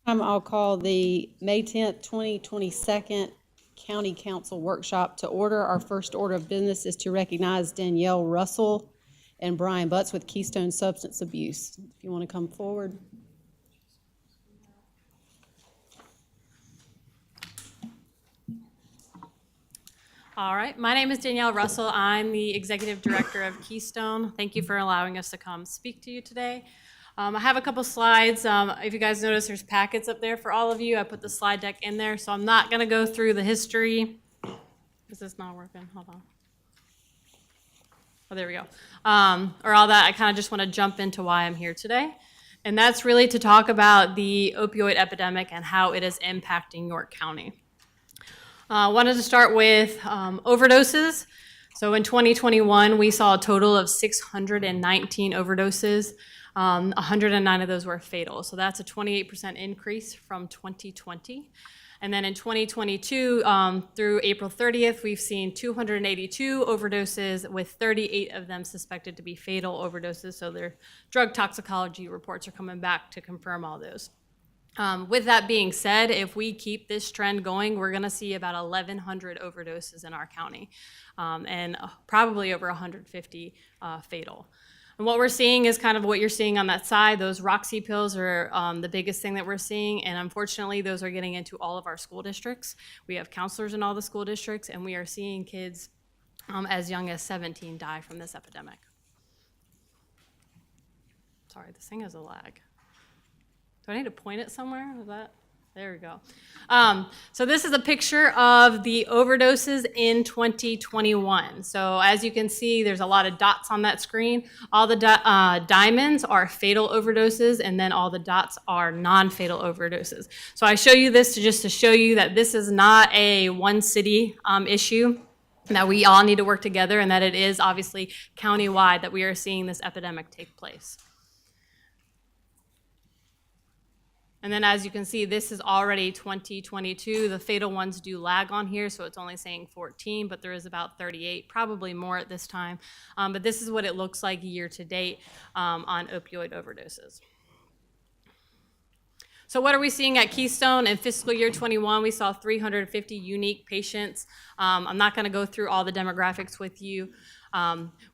I'll call the May 10th, 2022 County Council Workshop to order. Our first order of business is to recognize Danielle Russell and Brian Butts with Keystone Substance Abuse. If you want to come forward. All right, my name is Danielle Russell. I'm the Executive Director of Keystone. Thank you for allowing us to come speak to you today. I have a couple slides. If you guys notice, there's packets up there for all of you. I put the slide deck in there, so I'm not gonna go through the history. Is this not working? Hold on. Oh, there we go. Or all that, I kind of just wanna jump into why I'm here today. And that's really to talk about the opioid epidemic and how it is impacting York County. Wanted to start with overdoses. So in 2021, we saw a total of 619 overdoses. 109 of those were fatal. So that's a 28% increase from 2020. And then in 2022, through April 30th, we've seen 282 overdoses, with 38 of them suspected to be fatal overdoses. So their drug toxicology reports are coming back to confirm all those. With that being said, if we keep this trend going, we're going to see about 1,100 overdoses in our county, and probably over 150 fatal. And what we're seeing is kind of what you're seeing on that side. Those Roxy pills are the biggest thing that we're seeing, and unfortunately, those are getting into all of our school districts. We have counselors in all the school districts, and we are seeing kids as young as 17 die from this epidemic. Sorry, this thing has a lag. Do I need to point it somewhere? Is that? There we go. So this is a picture of the overdoses in 2021. So as you can see, there's a lot of dots on that screen. All the diamonds are fatal overdoses, and then all the dots are non-fatal overdoses. So I show you this just to show you that this is not a one city issue, that we all need to work together, and that it is obviously countywide that we are seeing this epidemic take place. And then as you can see, this is already 2022. The fatal ones do lag on here, so it's only saying 14, but there is about 38, probably more at this time. But this is what it looks like year to date on opioid overdoses. So what are we seeing at Keystone? In fiscal year 21, we saw 350 unique patients. I'm not gonna go through all the demographics with you.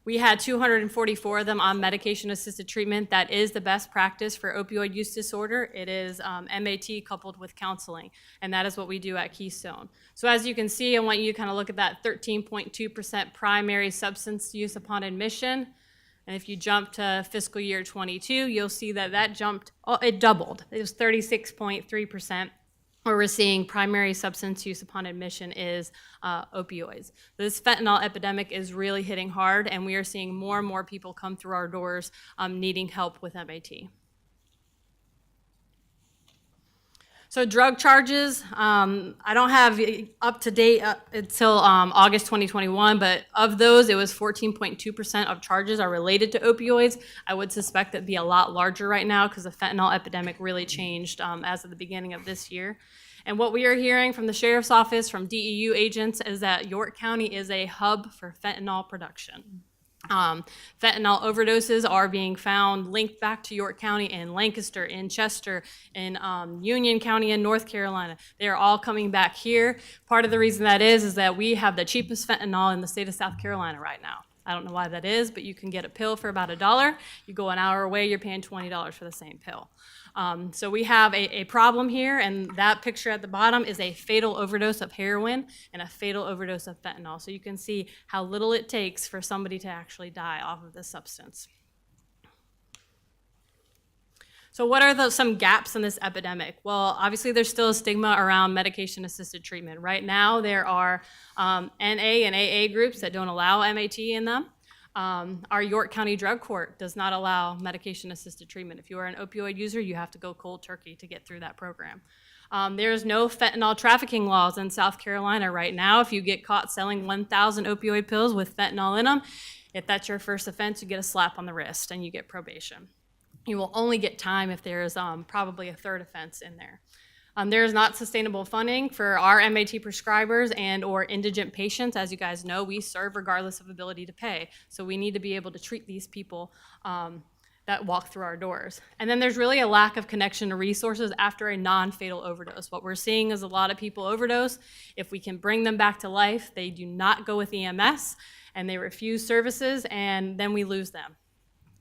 We had 244 of them on medication-assisted treatment. That is the best practice for opioid use disorder. It is MAT coupled with counseling, and that is what we do at Keystone. So as you can see, I want you to kind of look at that 13.2% primary substance use upon admission. And if you jump to fiscal year 22, you'll see that that jumped, it doubled. It was 36.3%. Where we're seeing primary substance use upon admission is opioids. This fentanyl epidemic is really hitting hard, and we are seeing more and more people come through our doors needing help with MAT. So drug charges, I don't have up to date until August 2021, but of those, it was 14.2% of charges are related to opioids. I would suspect that'd be a lot larger right now because the fentanyl epidemic really changed as of the beginning of this year. And what we are hearing from the Sheriff's Office, from DEU agents, is that York County is a hub for fentanyl production. Fentanyl overdoses are being found linked back to York County in Lancaster, in Chester, in Union County in North Carolina. They are all coming back here. Part of the reason that is that we have the cheapest fentanyl in the state of South Carolina right now. I don't know why that is, but you can get a pill for about $1. You go an hour away, you're paying $20 for the same pill. So we have a problem here, and that picture at the bottom is a fatal overdose of heroin and a fatal overdose of fentanyl. So you can see how little it takes for somebody to actually die off of this substance. So what are some gaps in this epidemic? Well, obviously there's still a stigma around medication-assisted treatment. Right now there are NA and AA groups that don't allow MAT in them. Our York County Drug Court does not allow medication-assisted treatment. If you are an opioid user, you have to go cold turkey to get through that program. There's no fentanyl trafficking laws in South Carolina right now. If you get caught selling 1,000 opioid pills with fentanyl in them, if that's your first offense, you get a slap on the wrist and you get probation. You will only get time if there is probably a third offense in there. There is not sustainable funding for our MAT prescribers and or indigent patients. As you guys know, we serve regardless of ability to pay. So we need to be able to treat these people that walk through our doors. And then there's really a lack of connection to resources after a non-fatal overdose. What we're seeing is a lot of people overdose. If we can bring them back to life, they do not go with EMS, and they refuse services, and then we lose them.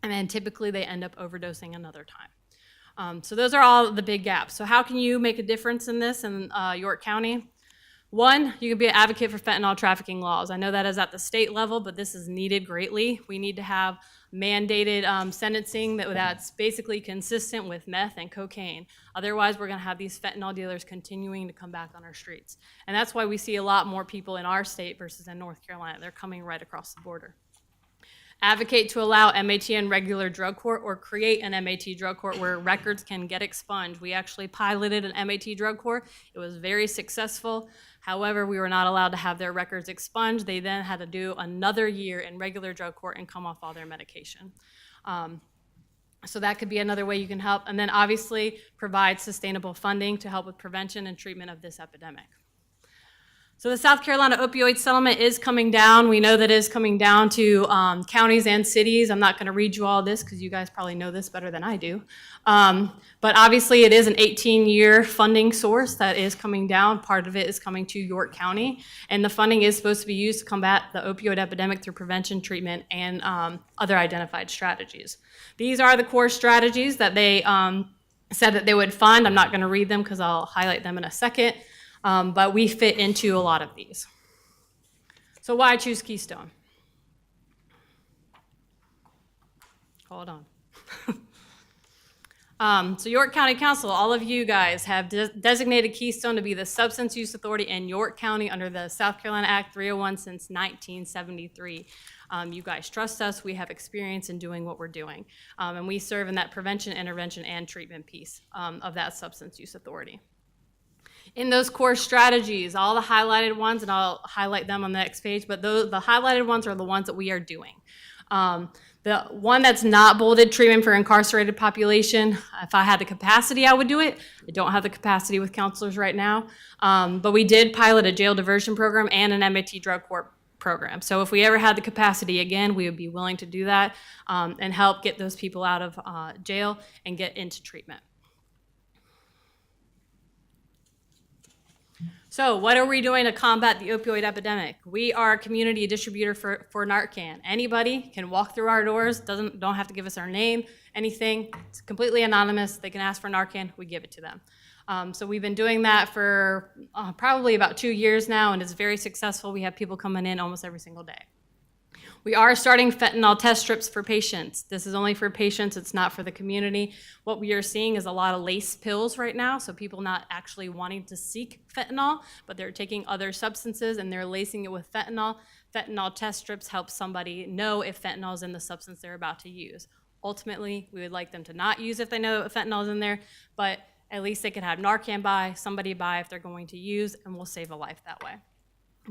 And then typically they end up overdosing another time. So those are all the big gaps. So how can you make a difference in this in York County? One, you can be an advocate for fentanyl trafficking laws. I know that is at the state level, but this is needed greatly. We need to have mandated sentencing that's basically consistent with meth and cocaine. Otherwise, we're going to have these fentanyl dealers continuing to come back on our streets. And that's why we see a lot more people in our state versus in North Carolina. They're coming right across the border. Advocate to allow MAT in regular drug court, or create an MAT drug court where records can get expunged. We actually piloted an MAT drug court. It was very successful. However, we were not allowed to have their records expunged. They then had to do another year in regular drug court and come off all their medication. So that could be another way you can help. And then obviously provide sustainable funding to help with prevention and treatment of this epidemic. So the South Carolina opioid settlement is coming down. We know that it is coming down to counties and cities. I'm not going to read you all this because you guys probably know this better than I do. But obviously it is an 18-year funding source that is coming down. Part of it is coming to York County. And the funding is supposed to be used to combat the opioid epidemic through prevention, treatment, and other identified strategies. These are the core strategies that they said that they would fund. I'm not going to read them because I'll highlight them in a second. But we fit into a lot of these. So why choose Keystone? Hold on. So York County Council, all of you guys have designated Keystone to be the substance use authority in York County under the South Carolina Act 301 since 1973. You guys trust us. We have experience in doing what we're doing. And we serve in that prevention, intervention, and treatment piece of that substance use authority. In those core strategies, all the highlighted ones, and I'll highlight them on the next page, but the highlighted ones are the ones that we are doing. The one that's not bolded, treatment for incarcerated population, if I had the capacity, I would do it. I don't have the capacity with counselors right now. But we did pilot a jail diversion program and an MAT drug court program. So if we ever had the capacity again, we would be willing to do that and help get those people out of jail and get into treatment. So what are we doing to combat the opioid epidemic? We are a community distributor for Narcan. Anybody can walk through our doors, don't have to give us our name, anything. It's completely anonymous. They can ask for Narcan, we give it to them. So we've been doing that for probably about 2 years now, and it's very successful. We have people coming in almost every single day. We are starting fentanyl test strips for patients. This is only for patients, it's not for the community. What we are seeing is a lot of lace pills right now, so people not actually wanting to seek fentanyl, but they're taking other substances and they're lacing it with fentanyl. Fentanyl test strips help somebody know if fentanyl is in the substance they're about to use. Ultimately, we would like them to not use if they know fentanyl is in there, but at least they could have Narcan by, somebody by if they're going to use, and we'll save a life that way.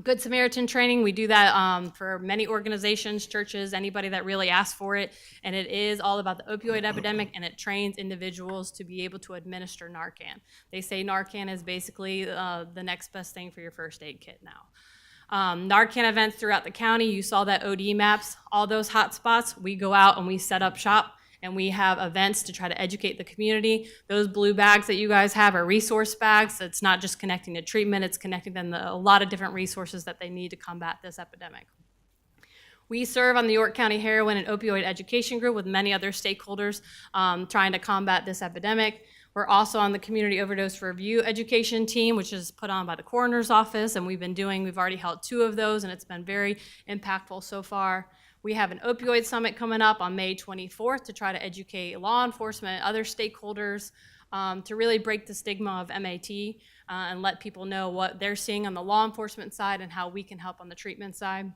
Good Samaritan training, we do that for many organizations, churches, anybody that really asks for it, and it is all about the opioid epidemic, and it trains individuals to be able to administer Narcan. They say Narcan is basically the next best thing for your first aid kit now. Narcan events throughout the county, you saw that OD maps, all those hot spots, we go out and we set up shop, and we have events to try to educate the community. Those blue bags that you guys have are resource bags. It's not just connecting to treatment, it's connecting them to a lot of different resources that they need to combat this epidemic. We serve on the York County Heroin and Opioid Education Group with many other stakeholders trying to combat this epidemic. We're also on the Community Overdose Review Education Team, which is put on by the Coroner's Office, and we've already held 2 of those, and it's been very impactful so far. We have an opioid summit coming up on May 24th to try to educate law enforcement and other stakeholders to really break the stigma of MAT and let people know what they're seeing on the law enforcement side and how we can help on the treatment side.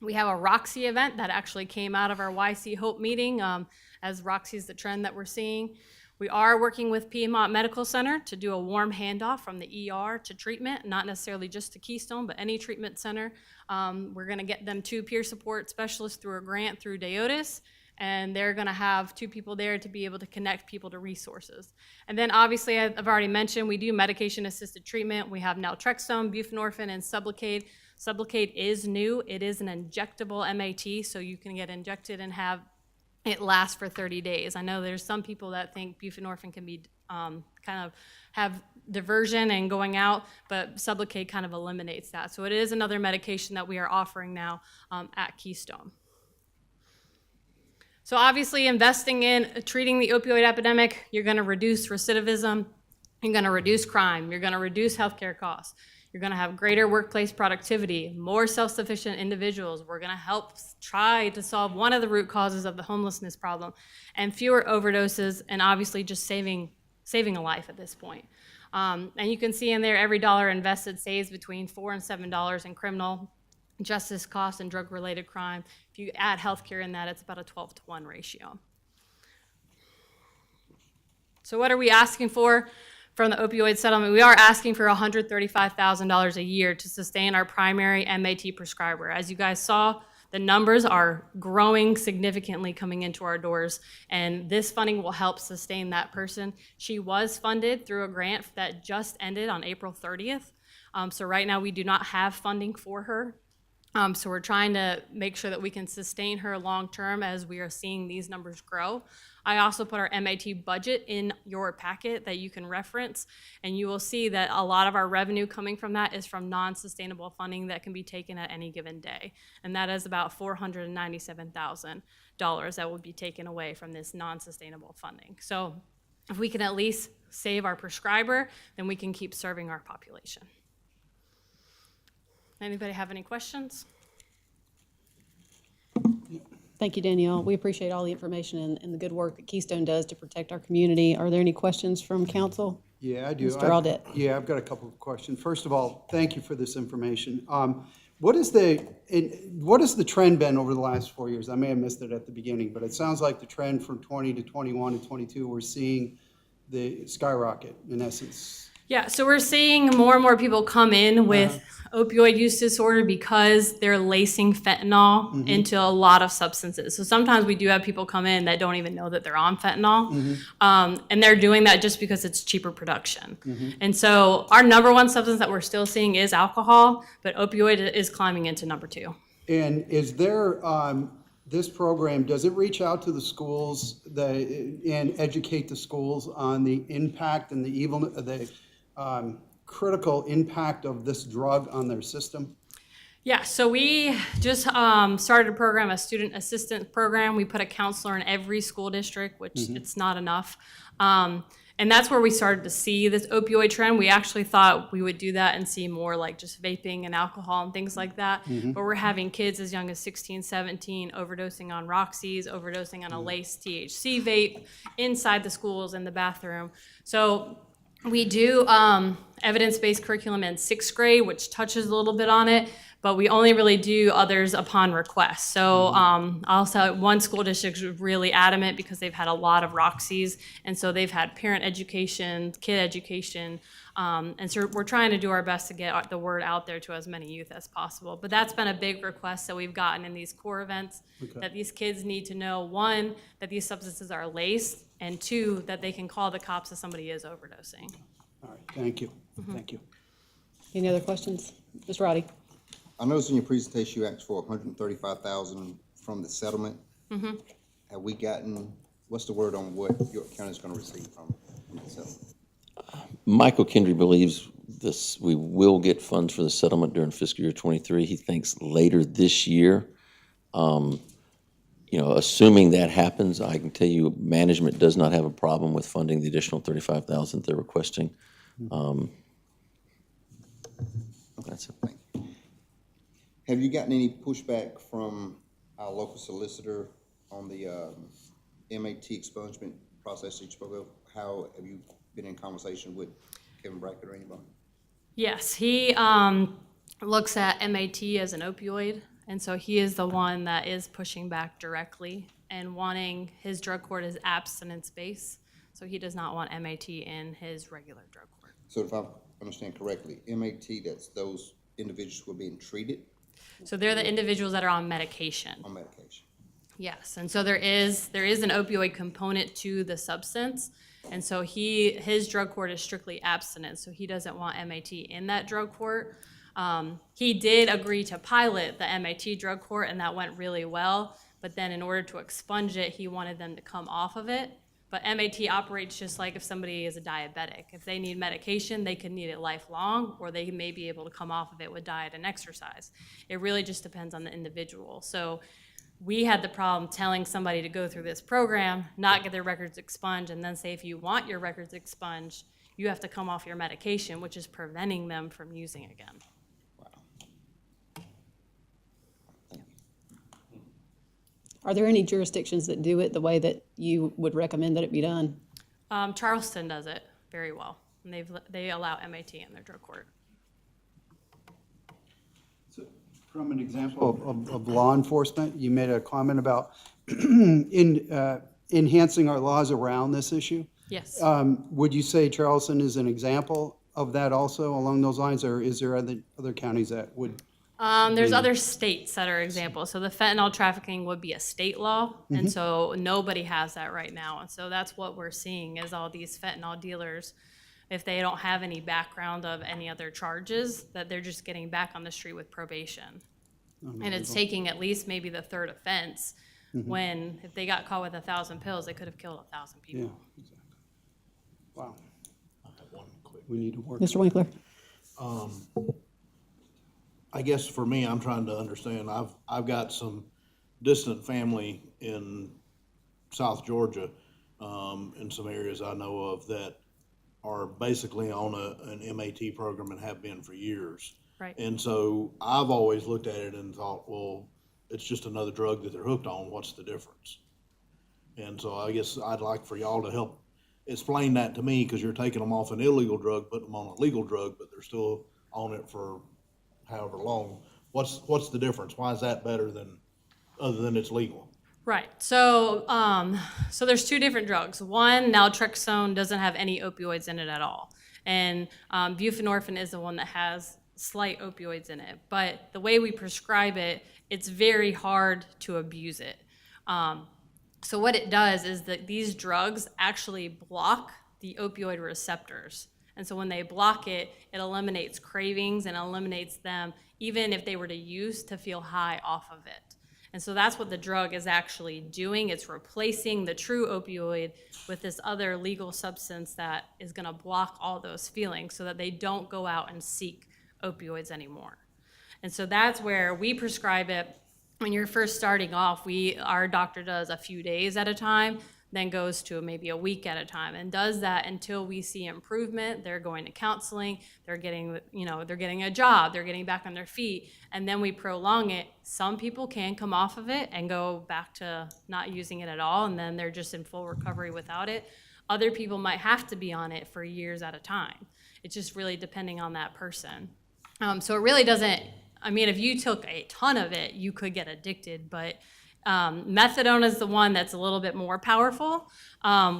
We have a Roxy event that actually came out of our YC Hope meeting, as Roxy is the trend that we're seeing. We are working with Piedmont Medical Center to do a warm handoff from the ER to treatment, not necessarily just to Keystone, but any treatment center. We're going to get them 2 peer support specialists through a grant through DEOTIS, and they're going to have 2 people there to be able to connect people to resources. And then obviously, I've already mentioned, we do medication-assisted treatment. We have naltrexone, buprenorphine, and Sublocade. Sublocade is new. It is an injectable MAT, so you can get injected and have it lasts for 30 days. I know there's some people that think buprenorphine can be kind of have diversion and going out, but Sublocade kind of eliminates that. So it is another medication that we are offering now at Keystone. So obviously investing in treating the opioid epidemic, you're going to reduce recidivism, you're going to reduce crime, you're going to reduce healthcare costs, you're going to have greater workplace productivity, more self-sufficient individuals. We're going to help try to solve one of the root causes of the homelessness problem, and fewer overdoses, and obviously just saving a life at this point. And you can see in there every dollar invested saves between $4 and $7 in criminal justice costs and drug-related crime. If you add healthcare in that, it's about a 12-to-1 ratio. So what are we asking for from the opioid settlement? We are asking for $135,000 a year to sustain our primary MAT prescriber. As you guys saw, the numbers are growing significantly coming into our doors, and this funding will help sustain that person. She was funded through a grant that just ended on April 30th. So right now we do not have funding for her. So we're trying to make sure that we can sustain her long term as we are seeing these numbers grow. I also put our MAT budget in your packet that you can reference, and you will see that a lot of our revenue coming from that is from non-sustainable funding that can be taken at any given day. And that is about $497,000 that would be taken away from this non-sustainable funding. So if we can at least save our prescriber, then we can keep serving our population. Anybody have any questions? Thank you, Danielle. We appreciate all the information and the good work that Keystone does to protect our community. Are there any questions from council? Yeah, I do. Mr. Audette. Yeah, I've got a couple of questions. First of all, thank you for this information. What is the trend been over the last 4 years? I may have missed it at the beginning, but it sounds like the trend from 20 to 21 to 22, we're seeing the skyrocket in essence. Yeah, so we're seeing more and more people come in with opioid use disorder because they're lacing fentanyl into a lot of substances. So sometimes we do have people come in that don't even know that they're on fentanyl, and they're doing that just because it's cheaper production. And so our number one substance that we're still seeing is alcohol, but opioid is climbing into number 2. And is there, this program, does it reach out to the schools and educate the schools on the impact and the critical impact of this drug on their system? Yeah, so we just started a program, a student assistance program. We put a counselor in every school district, which it's not enough. And that's where we started to see this opioid trend. We actually thought we would do that and see more like just vaping and alcohol and things like that. But we're having kids as young as 16, 17 overdosing on Roxy's, overdosing on a laced THC vape inside the schools in the bathroom. So we do evidence-based curriculum in 6th grade, which touches a little bit on it, but we only really do others upon request. So also one school district is really adamant because they've had a lot of Roxy's, and so they've had parent education, kid education, and so we're trying to do our best to get the word out there to as many youth as possible. But that's been a big request that we've gotten in these core events, that these kids need to know, 1, that these substances are laced, and 2, that they can call the cops if somebody is overdosing. All right, thank you. Thank you. Any other questions? Mr. Roddy? I noticed in your presentation you asked for $135,000 from the settlement. Have we gotten, what's the word on what York County is going to receive from the settlement? Michael Kendry believes we will get funds for the settlement during fiscal year 23. He thinks later this year. Assuming that happens, I can tell you management does not have a problem with funding the additional $35,000 they're requesting. That's it. Have you gotten any pushback from our local solicitor on the MAT expungement process that you spoke of? How have you been in conversation with Kevin Brackett or anybody? Yes, he looks at MAT as an opioid, and so he is the one that is pushing back directly and wanting his drug court as abstinence-based, so he does not want MAT in his regular drug court. So if I understand correctly, MAT, that's those individuals who are being treated? So they're the individuals that are on medication. On medication. Yes, and so there is an opioid component to the substance, and so his drug court is strictly abstinence, so he doesn't want MAT in that drug court. He did agree to pilot the MAT drug court, and that went really well, but then in order to expunge it, he wanted them to come off of it. But MAT operates just like if somebody is a diabetic. If they need medication, they could need it lifelong, or they may be able to come off of it with diet and exercise. It really just depends on the individual. So we had the problem telling somebody to go through this program, not get their records expunged, and then say, if you want your records expunged, you have to come off your medication, which is preventing them from using again. Are there any jurisdictions that do it the way that you would recommend that it be done? Charleston does it very well, and they allow MAT in their drug court. So, from an example of law enforcement, you made a comment about enhancing our laws around this issue. Yes. Would you say Charleston is an example of that also along those lines, or is there other counties that would? There's other states that are examples. So the fentanyl trafficking would be a state law, and so nobody has that right now. And so that's what we're seeing is all these fentanyl dealers, if they don't have any background of any other charges, that they're just getting back on the street with probation. And it's taking at least maybe the third offense, when if they got caught with 1,000 pills, they could have killed 1,000 people. Yeah, exactly. Wow. We need to work. Mr. Winkler? I guess for me, I'm trying to understand, I've got some distant family in South Georgia, in some areas I know of that are basically on an MAT program and have been for years. Right. And so I've always looked at it and thought, well, it's just another drug that they're hooked on, what's the difference? And so I guess I'd like for y'all to help explain that to me, because you're taking them off an illegal drug, putting them on a legal drug, but they're still on it for however long. What's the difference? Why is that better than, other than it's legal? Right. So, so there's two different drugs. One, naltrexone, doesn't have any opioids in it at all, and buprenorphine is the one that has slight opioids in it. But the way we prescribe it, it's very hard to abuse it. So what it does is that these drugs actually block the opioid receptors. And so when they block it, it eliminates cravings and eliminates them, even if they were to use, to feel high off of it. And so that's what the drug is actually doing. It's replacing the true opioid with this other legal substance that is going to block all those feelings so that they don't go out and seek opioids anymore. And so that's where we prescribe it. When you're first starting off, our doctor does a few days at a time, then goes to maybe a week at a time, and does that until we see improvement. They're going to counseling, they're getting a job, they're getting back on their feet, and then we prolong it. Some people can come off of it and go back to not using it at all, and then they're just in full recovery without it. Other people might have to be on it for years at a time. It's just really depending on that person. So it really doesn't, I mean, if you took a ton of it, you could get addicted, but methadone is the one that's a little bit more powerful.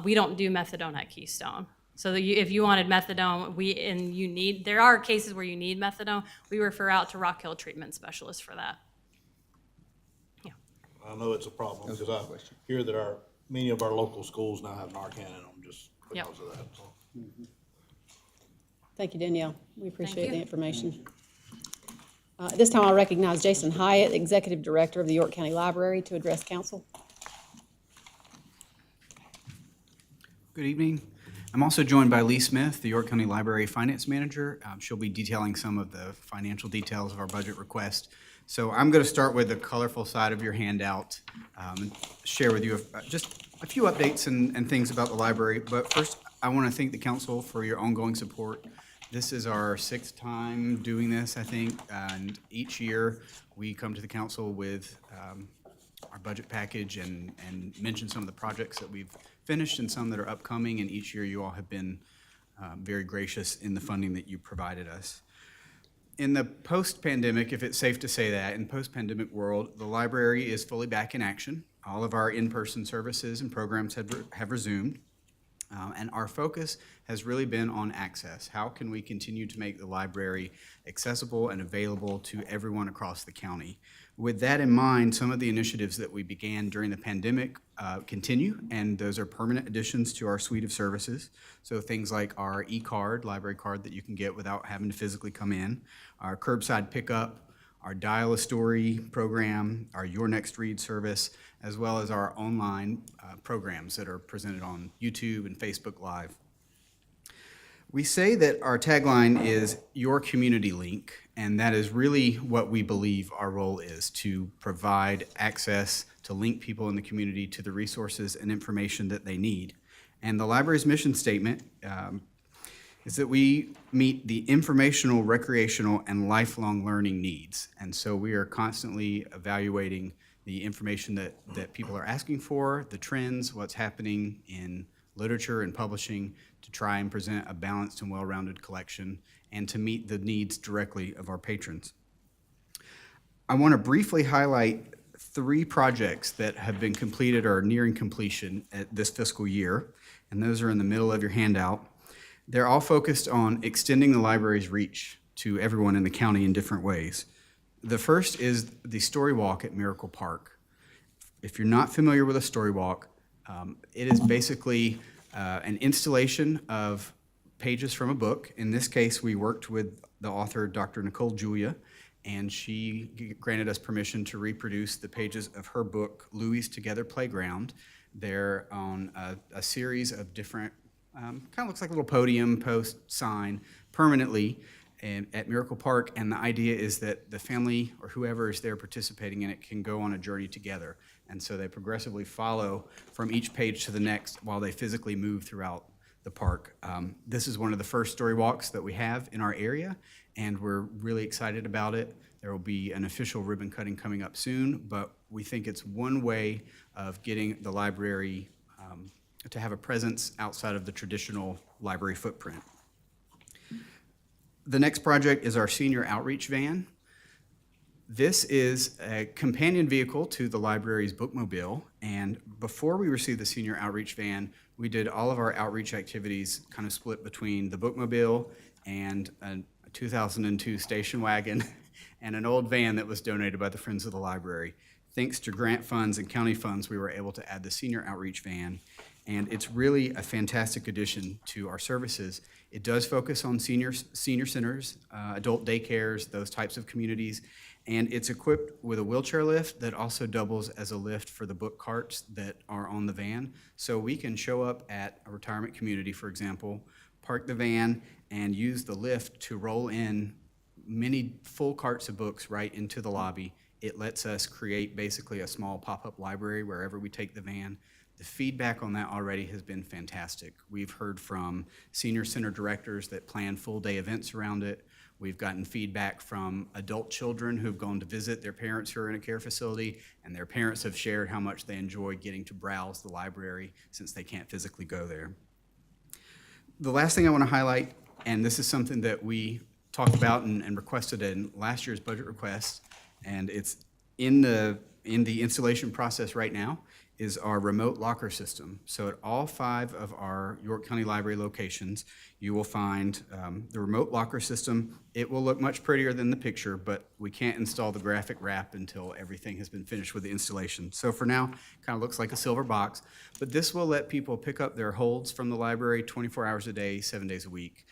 We don't do methadone at Keystone. So if you wanted methadone, there are cases where you need methadone, we refer out to Rock Hill Treatment Specialist for that. Yeah. I know it's a problem, because I hear that many of our local schools now have Narcan in them just because of that. So. Thank you, Danielle. We appreciate Thank the you. information. At this time, I'll recognize Jason Hyatt, Executive Director of the York County Library, to address council. Good evening. I'm also joined by Lee Smith, the York County Library Finance Manager. She'll be detailing some of the financial details of our budget request. So I'm going to start with the colorful side of your handout and share with you just a few updates and things about the library. But first, I want to thank the council for your ongoing support. This is our 6th time doing this, I think, and each year we come to the council with our budget package and mention some of the projects that we've finished and some that are upcoming, and each year you all have been very gracious in the funding that you provided us. In the post-pandemic, if it's safe to say that, in post-pandemic world, the library is fully back in action. All of our in-person services and programs have resumed. And our focus has really been on access. How can we continue to make the library accessible and available to everyone across the county? With that in mind, some of the initiatives that we began during the pandemic continue, and those are permanent additions to our suite of services. So things like our e-card, library card that you can get without having to physically come in, our curbside pickup, our Dial a Story program, our Your Next Read service, as well as our online programs that are presented on YouTube and Facebook Live. We say that our tagline is Your Community Link, and that is really what we believe our role is, to provide access to link people in the community to the resources and information that they need. And the library's mission statement is that we meet the informational, recreational, and lifelong learning needs. And so we are constantly evaluating the information that people are asking for, the trends, what's happening in literature and publishing, to try and present a balanced and well-rounded collection and to meet the needs directly of our patrons. I want to briefly highlight 3 projects that have been completed or are nearing completion at this fiscal year, and those are in the middle of your handout. They're all focused on extending the library's reach to everyone in the county in different ways. The first is the Story Walk at Miracle Park. If you're not familiar with a Story Walk, it is basically an installation of pages from a book. In this case, we worked with the author, Dr. Nicole Julia, and she granted us permission to reproduce the pages of her book, Louie's Together Playground. They're on a series of different, kind of looks like a little podium post sign permanently at Miracle Park, and the idea is that the family or whoever is there participating in it can go on a journey together. And so they progressively follow from each page to the next while they physically move throughout the park. This is one of the first story walks that we have in our area, and we're really excited about it. There will be an official ribbon cutting coming up soon, but we think it's one way of getting the library to have a presence outside of the traditional library footprint. The next project is our senior outreach van. This is a companion vehicle to the library's bookmobile, and before we received the senior outreach van, we did all of our outreach activities kind of split between the bookmobile and a 2002 station wagon and an old van that was donated by the Friends of the Library. Thanks to grant funds and county funds, we were able to add the senior outreach van, and it's really a fantastic addition to our services. It does focus on senior centers, adult daycares, those types of communities, and it's equipped with a wheelchair lift that also doubles as a lift for the book carts that are on the van. So we can show up at a retirement community, for example, park the van, and use the lift to roll in many full carts of books right into the lobby. It lets us create basically a small pop-up library wherever we take the van. The feedback on that already has been fantastic. We've heard from senior center directors that plan full-day events around it. We've gotten feedback from adult children who've gone to visit their parents who are in a care facility, and their parents have shared how much they enjoy getting to browse the library since they can't physically go there. The last thing I want to highlight, and this is something that we talked about and requested in last year's budget request, and it's in the installation process right now, is our remote locker system. So at all 5 of our York County Library locations, you will find the remote locker system. It will look much prettier than the picture, but we can't install the graphic wrap until everything has been finished with the installation. So for now, kind of looks like a silver box, but this will let people pick up their holds from the library 24 hours a day, 7 days a week.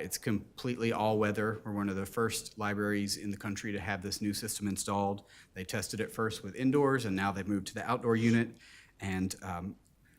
It's completely all-weather. We're one of the first libraries in the country to have this new system installed. They tested it first with indoors, and now they've moved to the outdoor unit. And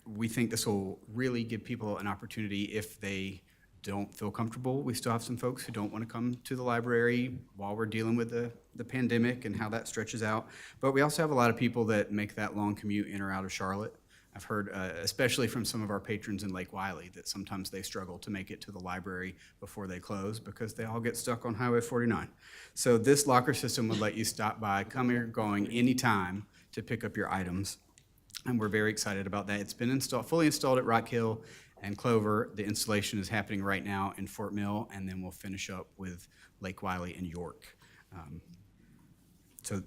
we think this will really give people an opportunity if they don't feel comfortable. We still have some folks who don't want to come to the library while we're dealing with the pandemic and how that stretches out. But we also have a lot of people that make that long commute in or out of Charlotte. I've heard, especially from some of our patrons in Lake Wiley, that sometimes they struggle to make it to the library before they close because they all get stuck on Highway 49. So this locker system would let you stop by, come here, going anytime to pick up your items. And we're very excited about that. It's been fully installed at Rock Hill and Clover. The installation is happening right now in Fort Mill, and then we'll finish up with Lake Wiley and York. So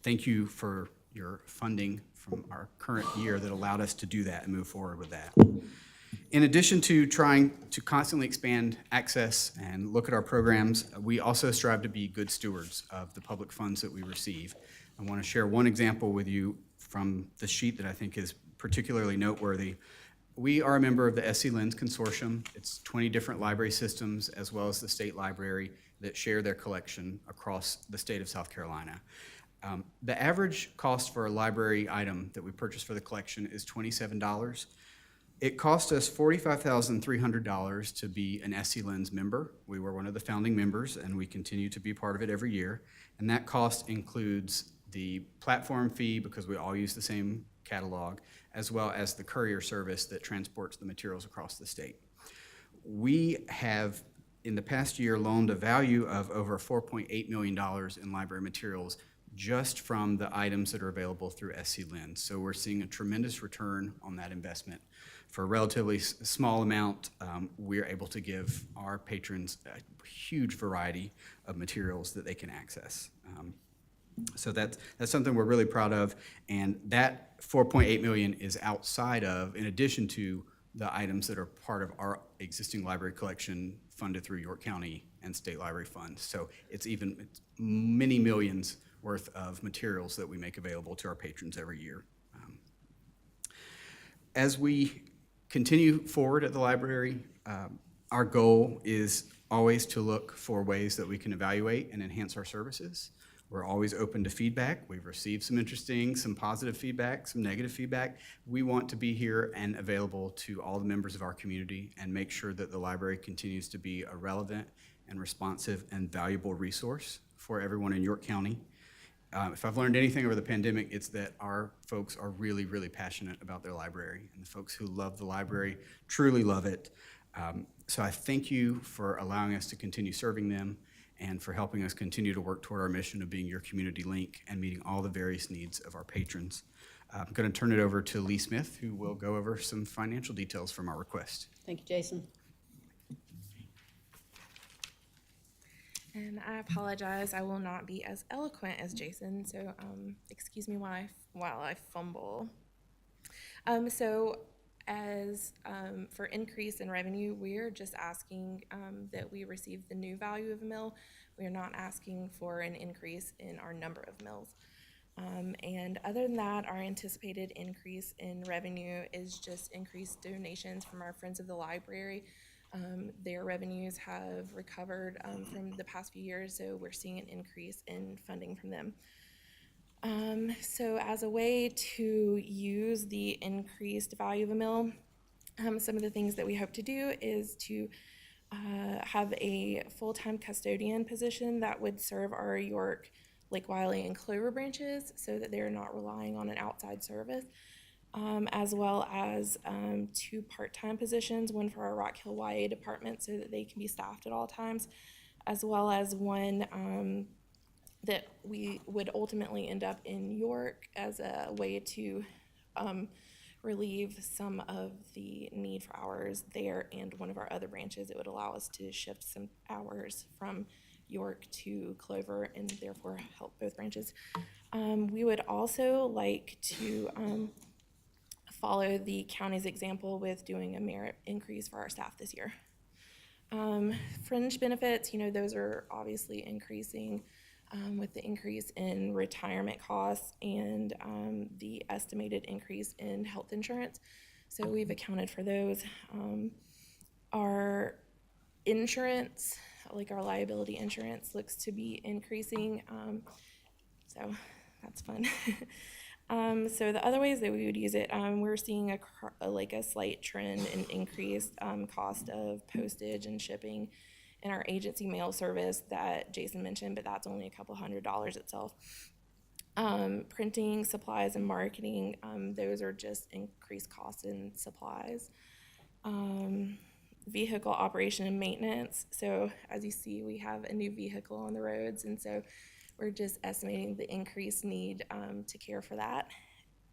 thank you for your funding from our current year that allowed us to do that and move forward with that. In addition to trying to constantly expand access and look at our programs, we also strive to be good stewards of the public funds that we receive. I want to share one example with you from the sheet that I think is particularly noteworthy. We are a member of the SC Lens Consortium. It's 20 different library systems as well as the state library that share their collection across the state of South Carolina. The average cost for a library item that we purchase for the collection is $27. It cost us $45,300 to be an SC Lens member. We were one of the founding members, and we continue to be part of it every year. And that cost includes the platform fee, because we all use the same catalog, as well as the courier service that transports the materials across the state. We have, in the past year, loaned a value of over $4.8 million in library materials just from the items that are available through SC Lens. So we're seeing a tremendous return on that investment. For a relatively small amount, we're able to give our patrons a huge variety of materials that they can access. So that's something we're really proud of, and that $4.8 million is outside of, in addition to the items that are part of our existing library collection funded through York County and state library funds. So it's many millions worth of materials that we make available to our patrons every year. As we continue forward at the library, our goal is always to look for ways that we can evaluate and enhance our services. We're always open to feedback. We've received some positive feedback, some negative feedback. We want to be here and available to all the members of our community and make sure that the library continues to be a relevant and responsive and valuable resource for everyone in York County. If I've learned anything over the pandemic, it's that our folks are really, really passionate about their library, and the folks who love the library truly love it. So I thank you for allowing us to continue serving them and for helping us continue to work toward our mission of being your community link and meeting all the various needs of our patrons. I'm going to turn it over to Lee Smith, who will go over some financial details from our request. Thank you, Jason. And I apologize, I will not be as eloquent as Jason, so excuse me while I fumble. For increase in revenue, we're just asking that we receive the new value of a mill. We're not asking for an increase in our number of mills. And other than that, our anticipated increase in revenue is just increased donations from our Friends of the Library. Their revenues have recovered from the past few years, so we're seeing an increase in funding from them. So as a way to use the increased value of a mill, some of the things that we hope to do is to have a full-time custodian position that would serve our York, Lake Wiley, and Clover branches so that they're not relying on an outside service. As well as 2 part-time positions, one for our Rock Hill YA department so that they can be staffed at all times, as well as one that we would ultimately end up in York as a way to relieve some of the need for hours there and one of our other branches. It would allow us to shift some hours from York to Clover and therefore help both branches. We would also like to follow the county's example with doing a merit increase for our staff this year. Fringe benefits, those are obviously increasing with the increase in retirement costs and the estimated increase in health insurance. So we've accounted for those. Our insurance, like our liability insurance, looks to be increasing. So that's fun. So the other ways that we would use it, we're seeing a slight trend in increased cost of postage and shipping in our agency mail service that Jason mentioned, but that's only a couple $100s itself. Printing, supplies, and marketing, those are just increased costs in supplies. Vehicle operation and maintenance. So as you see, we have a new vehicle on the roads, and so we're just estimating the increased need to care for that,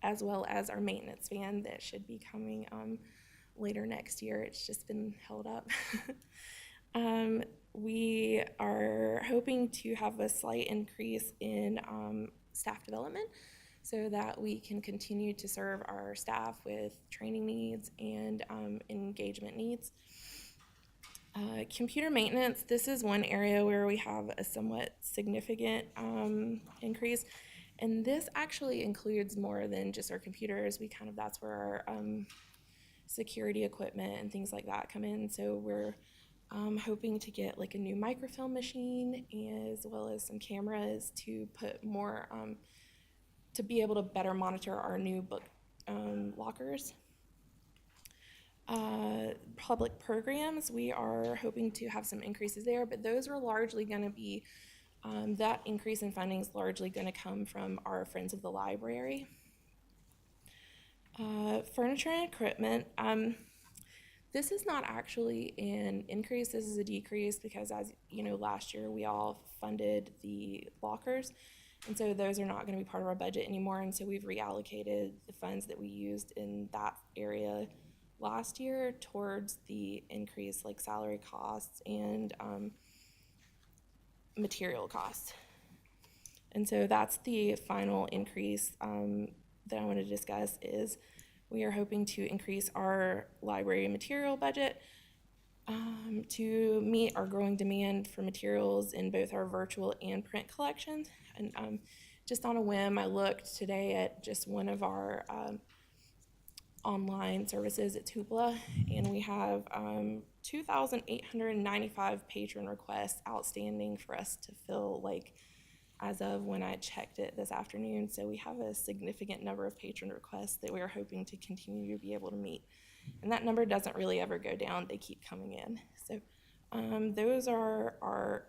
as well as our maintenance van that should be coming later next year. It's just been held up. We are hoping to have a slight increase in staff development so that we can continue to serve our staff with training needs and engagement needs. Computer maintenance, this is one area where we have a somewhat significant increase, and this actually includes more than just our computers. That's where our security equipment and things like that come in. So we're hoping to get like a new microfilm machine as well as some cameras to put more, to be able to better monitor our new book lockers. Public programs, we are hoping to have some increases there, but those are largely going to be, that increase in funding is largely going to come from our Friends of the Library. Furniture and equipment, this is not actually an increase, this is a decrease because, as you know, last year we all funded the lockers, and so those are not going to be part of our budget anymore, and so we've reallocated the funds that we used in that area last year towards the increase like salary costs and material costs. And so that's the final increase that I want to discuss is we are hoping to increase our library material budget to meet our growing demand for materials in both our virtual and print collections. And just on a whim, I looked today at just one of our online services. It's Hoopla, and we have 2,895 patron requests outstanding for us to fill, like, as of when I checked it this afternoon. So we have a significant number of patron requests that we are hoping to continue to be able to meet. And that number doesn't really ever go down. They keep coming in. So those are our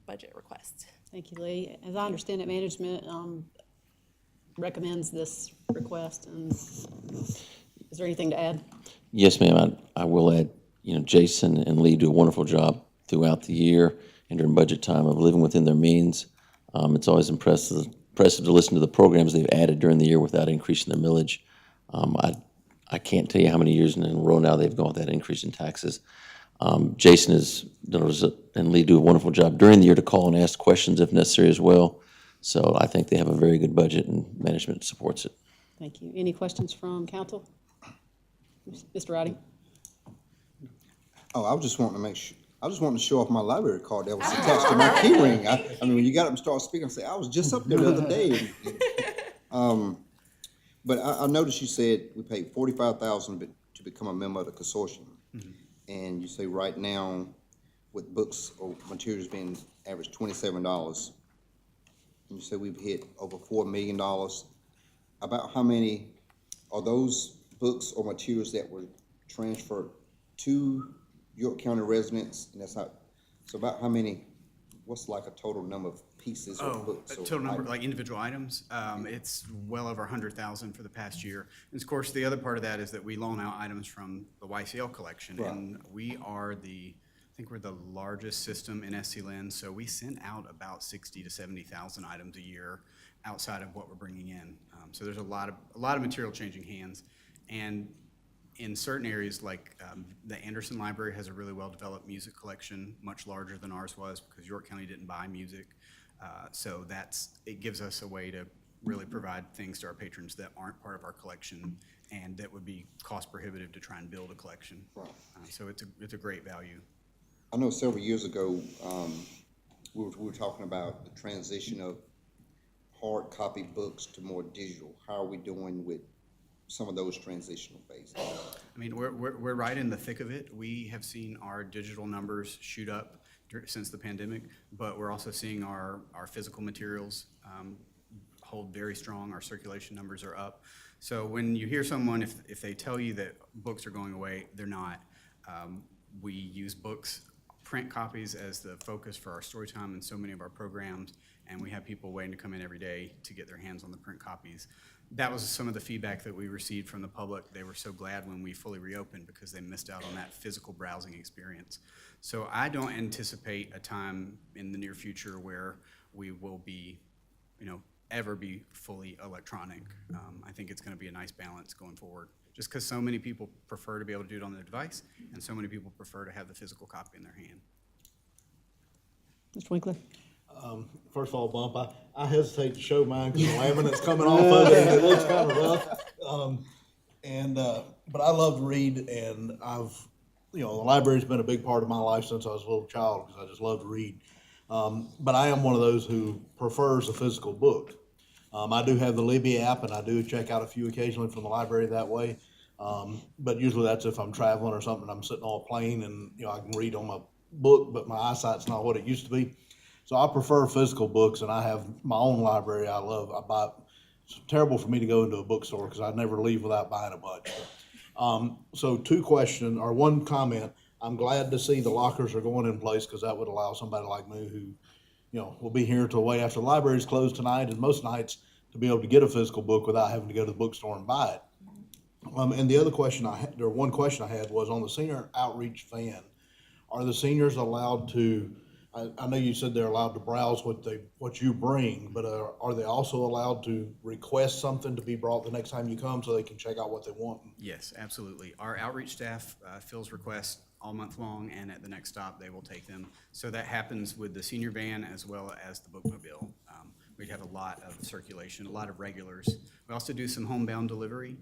budget requests. Thank you, Lee. As I understand it, management recommends this request. And is there anything to add? Yes, ma'am. I will add, Jason and Lee do a wonderful job throughout the year and during budget time of living within their means. It's always impressive to listen to the programs they've added during the year without increasing their millage. I can't tell you how many years in a row now they've gone with that increase in taxes. Jason and Lee do a wonderful job during the year to call and ask questions if necessary as well. So I think they have a very good budget and management supports it. Thank you. Any questions from council? Mr. Roddy? Oh, I was just wanting to make sure. I just wanted to show off my library card that was attached to my key ring. I mean, when you got up and started speaking, I say, I was just up there the other day. But I noticed you said we paid $45,000 to become a member of the consortium. Mm-hmm. And you say right now, with books or materials being average $27, and you say we've hit over $4 million. About how many are those books or materials that were transferred to York County residents? And that's how. So about how many? What's like a total number of pieces or books? A total number, like individual items, it's well over 100,000 for the past year. And of course, the other part of that is that we loan out items from the YCL collection, right. And we are I think we're the largest system in SCLN, so we send out about 60 to 70,000 items a year outside of what we're bringing in. So there's a lot of material changing hands, and in certain areas, like the Anderson Library has a really well-developed music collection, much larger than ours was because York County didn't buy music. So it gives us a way to really provide things to our patrons that aren't part of our collection and that would be cost prohibitive to try and build a collection. Right. So it's a great value. I know several years ago we were talking about the transition of hard copy books to more digital. How are we doing with some of those transitional phases? I mean, we're right in the thick of it. We have seen our digital numbers shoot up since the pandemic, but we're also seeing our physical materials hold very strong. Our circulation numbers are up. So when you hear someone, if they tell you that books are going away, they're not. We use print copies as the focus for our story time and so many of our programs, and we have people waiting to come in every day to get their hands on the print copies. That was some of the feedback that we received from the public. They were so glad when we fully reopened because they missed out on that physical browsing experience. So I don't anticipate a time in the near future where we will be, ever be fully electronic. I think it's going to be a nice balance going forward, just because so many people prefer to be able to do it on their device, and so many people prefer to have the physical copy in their hand. Mr. Winkler? First of all, Bump, I hesitate to show mine because the laminate's coming off of it and it looks kind of rough. But I love to read, and the library's been a big part of my life since I was a little child because I just love to read. But I am one of those who prefers a physical book. I do have the Libby app, and I do check out a few occasionally from the library that way. But usually that's if I'm traveling or something, I'm sitting on a plane and, I can read on my book, but my eyesight's not what it used to be. So I prefer physical books, and I have my own library I love. It's terrible for me to go into a bookstore because I never leave without buying a bunch. So one comment, I'm glad to see the lockers are going in place because that would allow somebody like me who, will be here till way after the library's closed tonight and most nights to be able to get a physical book without having to go to the bookstore and buy it. And the other question one question I had was on the senior outreach van. Are the seniors allowed to, I know you said they're allowed to browse what you bring, but are they also allowed to request something to be brought the next time you come so they can check out what they want? Yes, absolutely. Our outreach staff fills requests all month long, and at the next stop, they will take them. So that happens with the senior van as well as the bookmobile. We have a lot of circulation, a lot of regulars. We also do some homebound delivery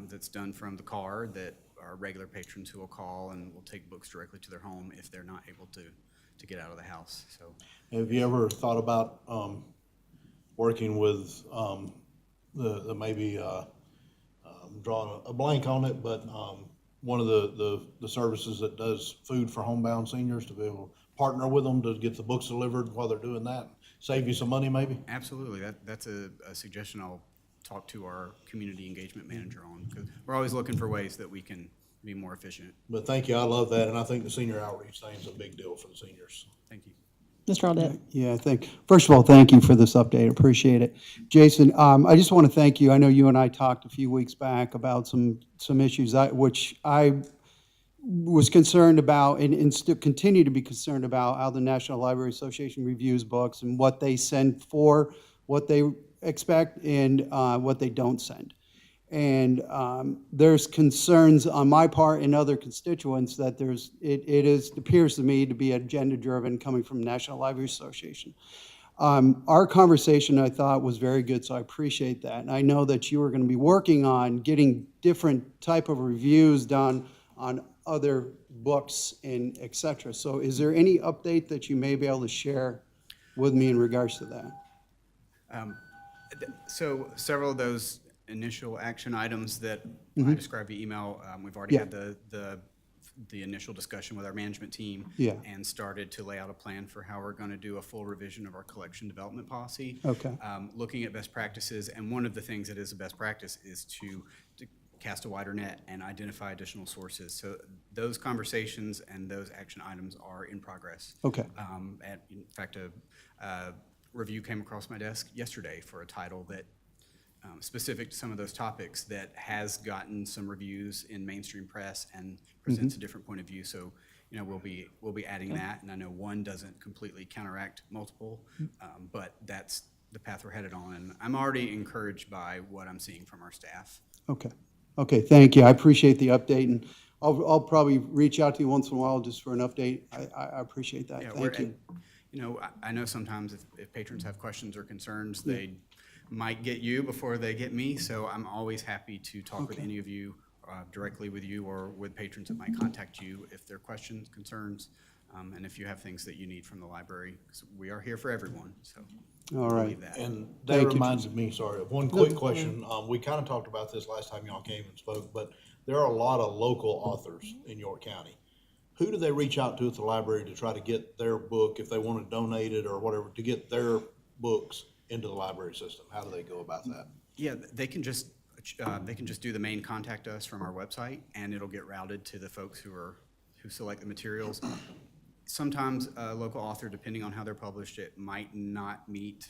that's done from the car that are regular patrons who will call and will take books directly to their home if they're not able to get out of the house. So, Have you ever thought about working with the maybe I'm drawing a blank on it, but one of the services that does food for homebound seniors to be able to partner with them to get the books delivered while they're doing that, save you some money maybe? absolutely, that's a suggestion I'll talk to our community engagement manager on, because we're always looking for ways that we can be more efficient. But thank you, I love that, and I think the senior outreach thing is a big deal for the seniors. Thank you. Mr. Audette? Yeah, I think, first of all, thank you for this update. Appreciate it. Jason, I just want to thank you. I know you and I talked a few weeks back about some issues which I was concerned about and still continue to be concerned about, how the National Library Association reviews books and what they send for, what they expect, and what they don't send. And there's concerns on my part and other constituents that it appears to me to be agenda-driven coming from National Library Association. Our conversation, I thought, was very good, so I appreciate that. And I know that you are going to be working on getting different type of reviews done on other books and et cetera. So is there any update that you may be able to share with me in regards to that? So several of those initial action items that I described via email, we've already had the initial discussion with our management team and started to lay out a plan for how we're going to do a full revision of our collection development policy. Okay. Looking at best practices, and one of the things that is a best practice is to cast a wider net and identify additional sources. So those conversations and those action items are in progress. Okay. In fact, a review came across my desk yesterday for a title that specific to some of those topics that has gotten some reviews in mainstream press and presents a different point of view. So, we'll be adding that, and I know one doesn't completely counteract multiple, but that's the path we're headed on. And I'm already encouraged by what I'm seeing from our staff. Okay. Okay, thank you. I appreciate the update, and I'll probably reach out to you once in a while just for an update. I appreciate that. Yeah, Thank you. I know sometimes if patrons have questions or concerns, they might get you before they get me. So I'm always happy to talk with any of you, directly with you or with patrons that might contact you if there are questions, concerns, and if you have things that you need from the library. 'Cause we are here for everyone, so. All right. believe that. And that Thank you. reminds me, sorry, of one quick question. We kind of talked about this last time y'all came and spoke, but there are a lot of local authors in York County. Who do they reach out to at the library to try to get their book, if they want to donate it or whatever, to get their books into the library system? How do they go about that? Yeah, they can just do the main contact us from our website, and it'll get routed to the folks who select the materials. Sometimes a local author, depending on how they're published, it might not meet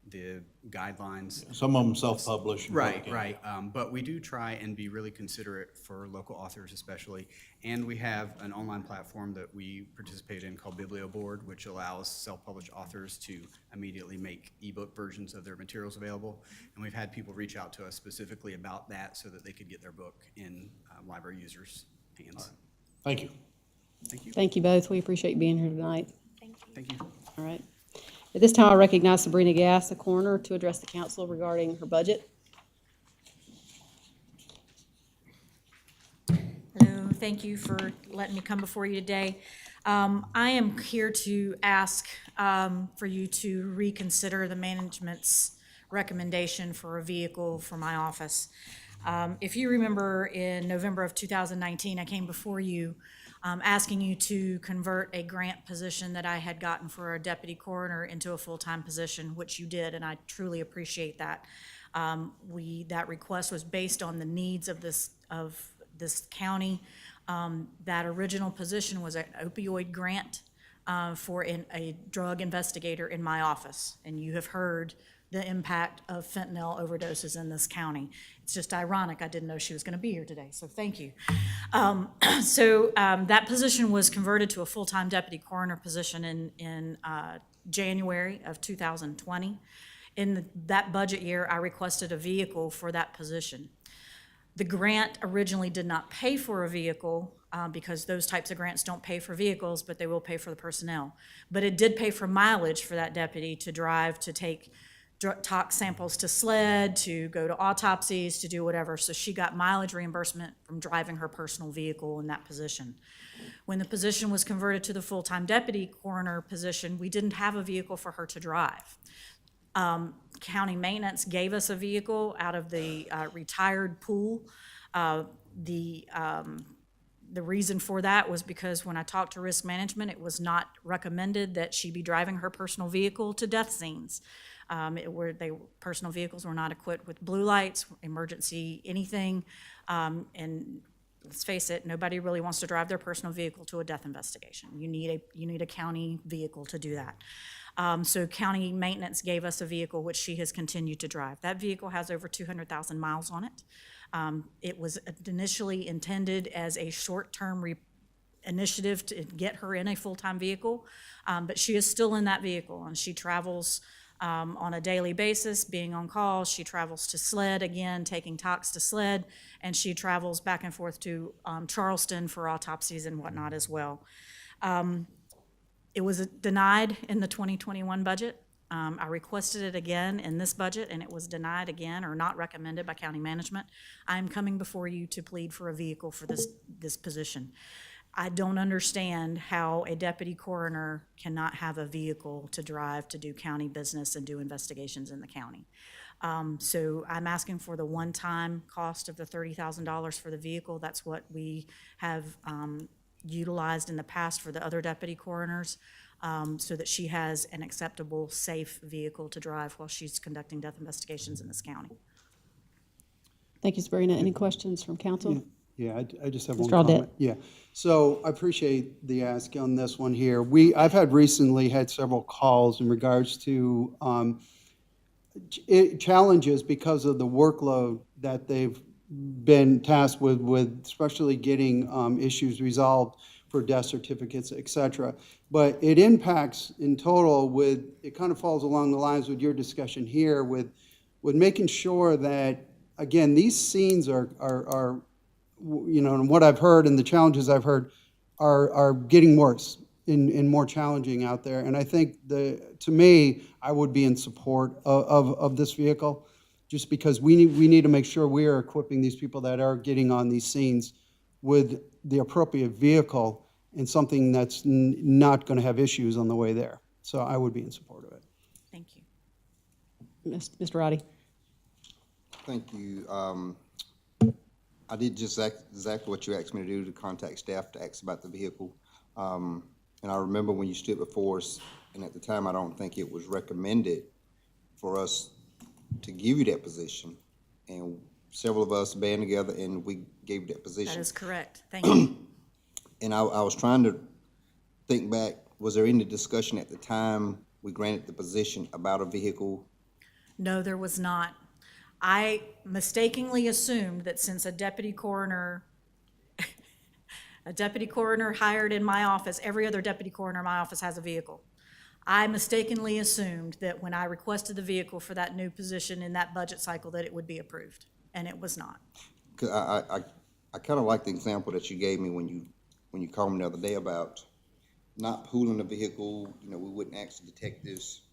the guidelines. Some of them self-publish. Right. But we do try and be really considerate for local authors especially. And we have an online platform that we participate in called BiblioBoard, which allows self-published authors to immediately make ebook versions of their materials available. And we've had people reach out to us specifically about that so that they could get their book in library users' hands. Thank you. Thank you. Thank you both. We appreciate you being here tonight. Thank you. All right. At this time, I recognize Sabrina Gass, the coroner, to address the council regarding her budget. Hello, thank you for letting me come before you today. I am here to ask for you to reconsider the management's recommendation for a vehicle for my office. If you remember, in November of 2019, I came before you asking you to convert a grant position that I had gotten for a deputy coroner into a full-time position, which you did, and I truly appreciate that. That request was based on the needs of this county. That original position was an opioid grant for a drug investigator in my office, and you have heard the impact of fentanyl overdoses in this county. It's just ironic, I didn't know she was gonna be here today, so thank you. That position was converted to a full-time deputy coroner position in January of 2020. In that budget year, I requested a vehicle for that position. The grant originally did not pay for a vehicle because those types of grants don't pay for vehicles, but they will pay for the personnel. But it did pay for mileage for that deputy to drive, to take tox samples to SLED, to go to autopsies, to do whatever. So she got mileage reimbursement from driving her personal vehicle in that position. When the position was converted to the full-time deputy coroner position, we didn't have a vehicle for her to drive. County maintenance gave us a vehicle out of the retired pool. The reason for that was because when I talked to risk management, it was not recommended that she be driving her personal vehicle to death scenes. Personal vehicles were not equipped with blue lights, emergency anything, and let's face it, nobody really wants to drive their personal vehicle to a death investigation. You need a county vehicle to do that. So county maintenance gave us a vehicle which she has continued to drive. That vehicle has over 200,000 miles on it. It was initially intended as a short-term initiative to get her in a full-time vehicle, but she is still in that vehicle, and she travels on a daily basis, being on call. She travels to SLED again, taking tox to SLED, and she travels back and forth to Charleston for autopsies and whatnot as well. It was denied in the 2021 budget. I requested it again in this budget, and it was denied again, or not recommended by county management. I'm coming before you to plead for a vehicle for this position. I don't understand how a deputy coroner cannot have a vehicle to drive to do county business and do investigations in the county. So I'm asking for the one-time cost of the $30,000 for the vehicle. That's what we have utilized in the past for the other deputy coroners, so that she has an acceptable, safe vehicle to drive while she's conducting death investigations in this county. Thank you, Sabrina. Any questions from council? Yeah, I just have one Mr. Audette. comment. Yeah, so I appreciate the ask on this one here. I've recently had several calls in regards to challenges because of the workload that they've been tasked with especially getting issues resolved for death certificates, et cetera. But it impacts in total it kind of falls along the lines with your discussion here with making sure that, again, these scenes are and what I've heard and the challenges I've heard are getting worse and more challenging out there. And I think to me, I would be in support of this vehicle, just because we need to make sure we are equipping these people that are getting on these scenes with the appropriate vehicle and something that's not going to have issues on the way there. So I would be in support of it. Thank you. Mr. Roddy? Thank you. I did just exactly what you asked me to do, to contact staff to ask about the vehicle. And I remember when you stood before us, and at the time I don't think it was recommended for us to give you that position. And several of us band together and we gave you that position. That is correct. Thank you. And I was trying to think back, was there any discussion at the time we granted the position about a vehicle? No, there was not. I mistakenly assumed that since a deputy coroner hired in my office, every other deputy coroner in my office has a vehicle. I mistakenly assumed that when I requested the vehicle for that new position in that budget cycle, that it would be approved, and it was not. 'Cause I kind of like the example that you gave me when you called me the other day about not pooling a vehicle. We wouldn't ask the detectives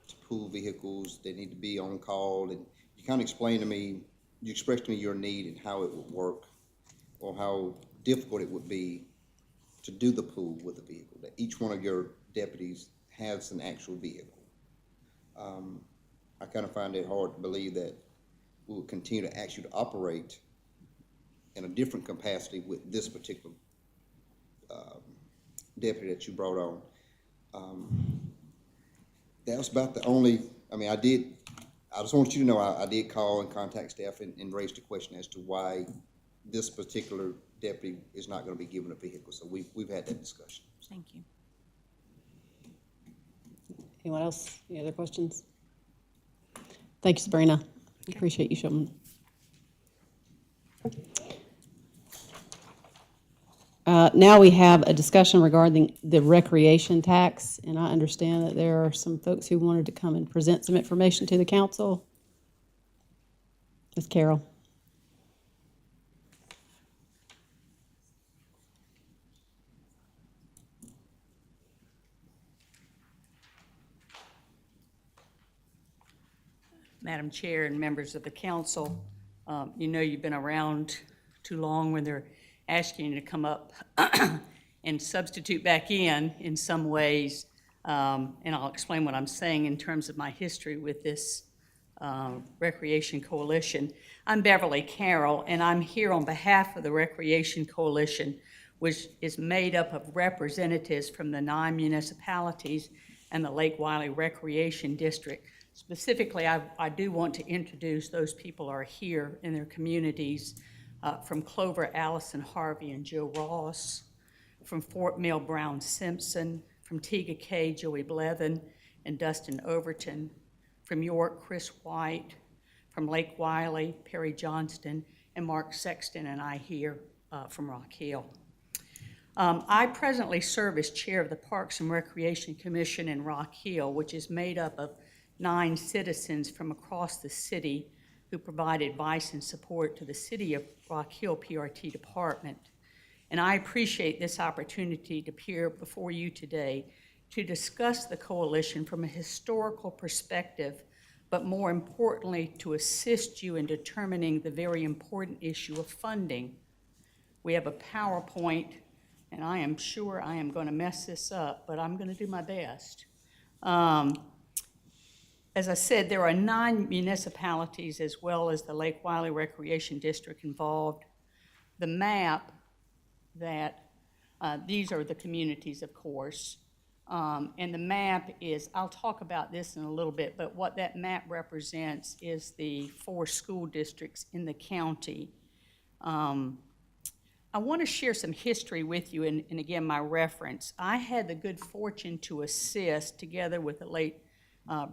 to pool vehicles. They need to be on call, and you kind of explained to me, you expressed to me your need and how it would work, or how difficult it would be to do the pool with a vehicle, that each one of your deputies has an actual vehicle. I kind of find it hard to believe that we will continue to ask you to operate in a different capacity with this particular deputy that you brought on. That was about the only, I mean, I just want you to know, I did call and contact staff and raise the question as to why this particular deputy is not gonna be given a vehicle. So we've had that discussion. Thank you. Anyone else? Any other questions? Thank you, Sabrina. Appreciate you showing. Now we have a discussion regarding the recreation tax, and I understand that there are some folks who wanted to come and present some information to the council. Ms. Carroll. Madam Chair and members of the council, you know you've been around too long when they're asking you to come up and substitute back in some ways. And I'll explain what I'm saying in terms of my history with this Recreation Coalition. I'm Beverly Carroll, and I'm here on behalf of the Recreation Coalition, which is made up of representatives from the 9 municipalities and the Lake Wiley Recreation District. Specifically, I do want to introduce those people who are here in their communities, from Clover, Allison Harvey, and Joe Ross, from Fort Mill, Brown Simpson, from Tega K, Joey Blevin, and Dustin Overton, from York, Chris White, from Lake Wiley, Perry Johnston, and Mark Sexton, and I here from Rock Hill. I presently serve as chair of the Parks and Recreation Commission in Rock Hill, which is made up of 9 citizens from across the city who provide advice and support to the City of Rock Hill PRT department. And I appreciate this opportunity to appear before you today to discuss the coalition from a historical perspective, but more importantly, to assist you in determining the very important issue of funding. We have a PowerPoint, and I am sure I am going to mess this up, but I'm going to do my best. As I said, there are 9 municipalities as well as the Lake Wiley Recreation District involved. The map that, these are the communities, of course, and the map is, I'll talk about this in a little bit, but what that map represents is the 4 school districts in the county. I want to share some history with you, and again, my reference. I had the good fortune to assist, together with the late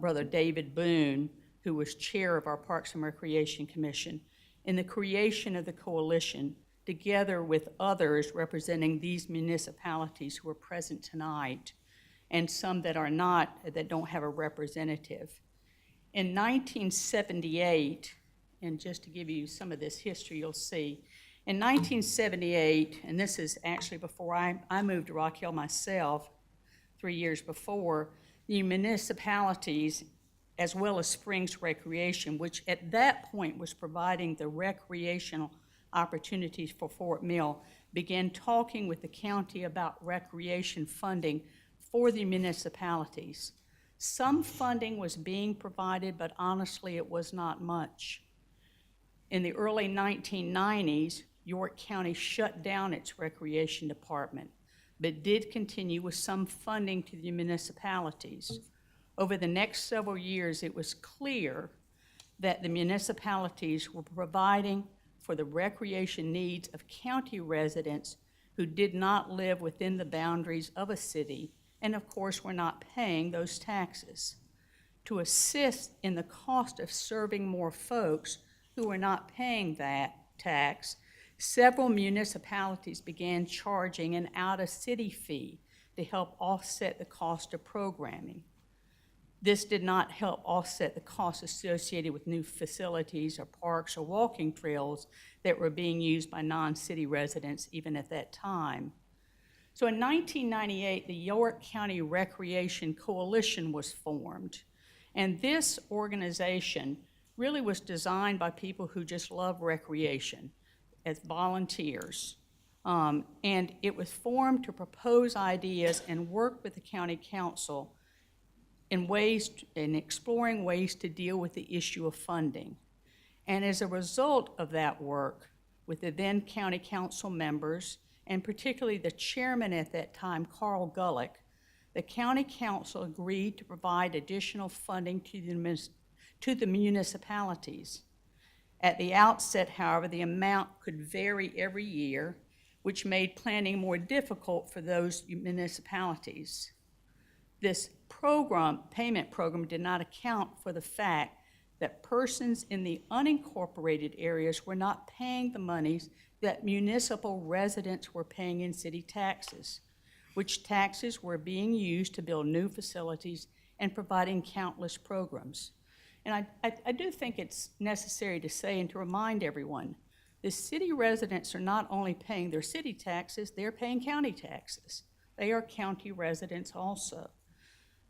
Brother David Boone, who was chair of our Parks and Recreation Commission, in the creation of the coalition, together with others representing these municipalities who are present tonight, and some that are not, that don't have a representative. In 1978, and just to give you some of this history, you'll see, in 1978, and this is actually before I moved to Rock Hill myself, 3 years before, the municipalities, as well as Springs Recreation, which at that point was providing the recreational opportunities for Fort Mill, began talking with the county about recreation funding for the municipalities. Some funding was being provided, but honestly, it was not much. In the early 1990s, York County shut down its recreation department, but did continue with some funding to the municipalities. Over the next several years, it was clear that the municipalities were providing for the recreation needs of county residents who did not live within the boundaries of a city, and of course were not paying those taxes. To assist in the cost of serving more folks who were not paying that tax, several municipalities began charging an out-of-city fee to help offset the cost of programming. This did not help offset the costs associated with new facilities or parks or walking trails that were being used by non-city residents even at that time. So in 1998, the York County Recreation Coalition was formed, and this organization really was designed by people who just love recreation as volunteers. And it was formed to propose ideas and work with the county council in exploring ways to deal with the issue of funding. And as a result of that work with the then county council members, and particularly the chairman at that time, Carl Gullick, the county council agreed to provide additional funding to the municipalities. At the outset, however, the amount could vary every year, which made planning more difficult for those municipalities. This payment program did not account for the fact that persons in the unincorporated areas were not paying the monies that municipal residents were paying in city taxes, which taxes were being used to build new facilities and providing countless programs. And I do think it's necessary to say and to remind everyone, the city residents are not only paying their city taxes, they're paying county taxes. They are county residents also.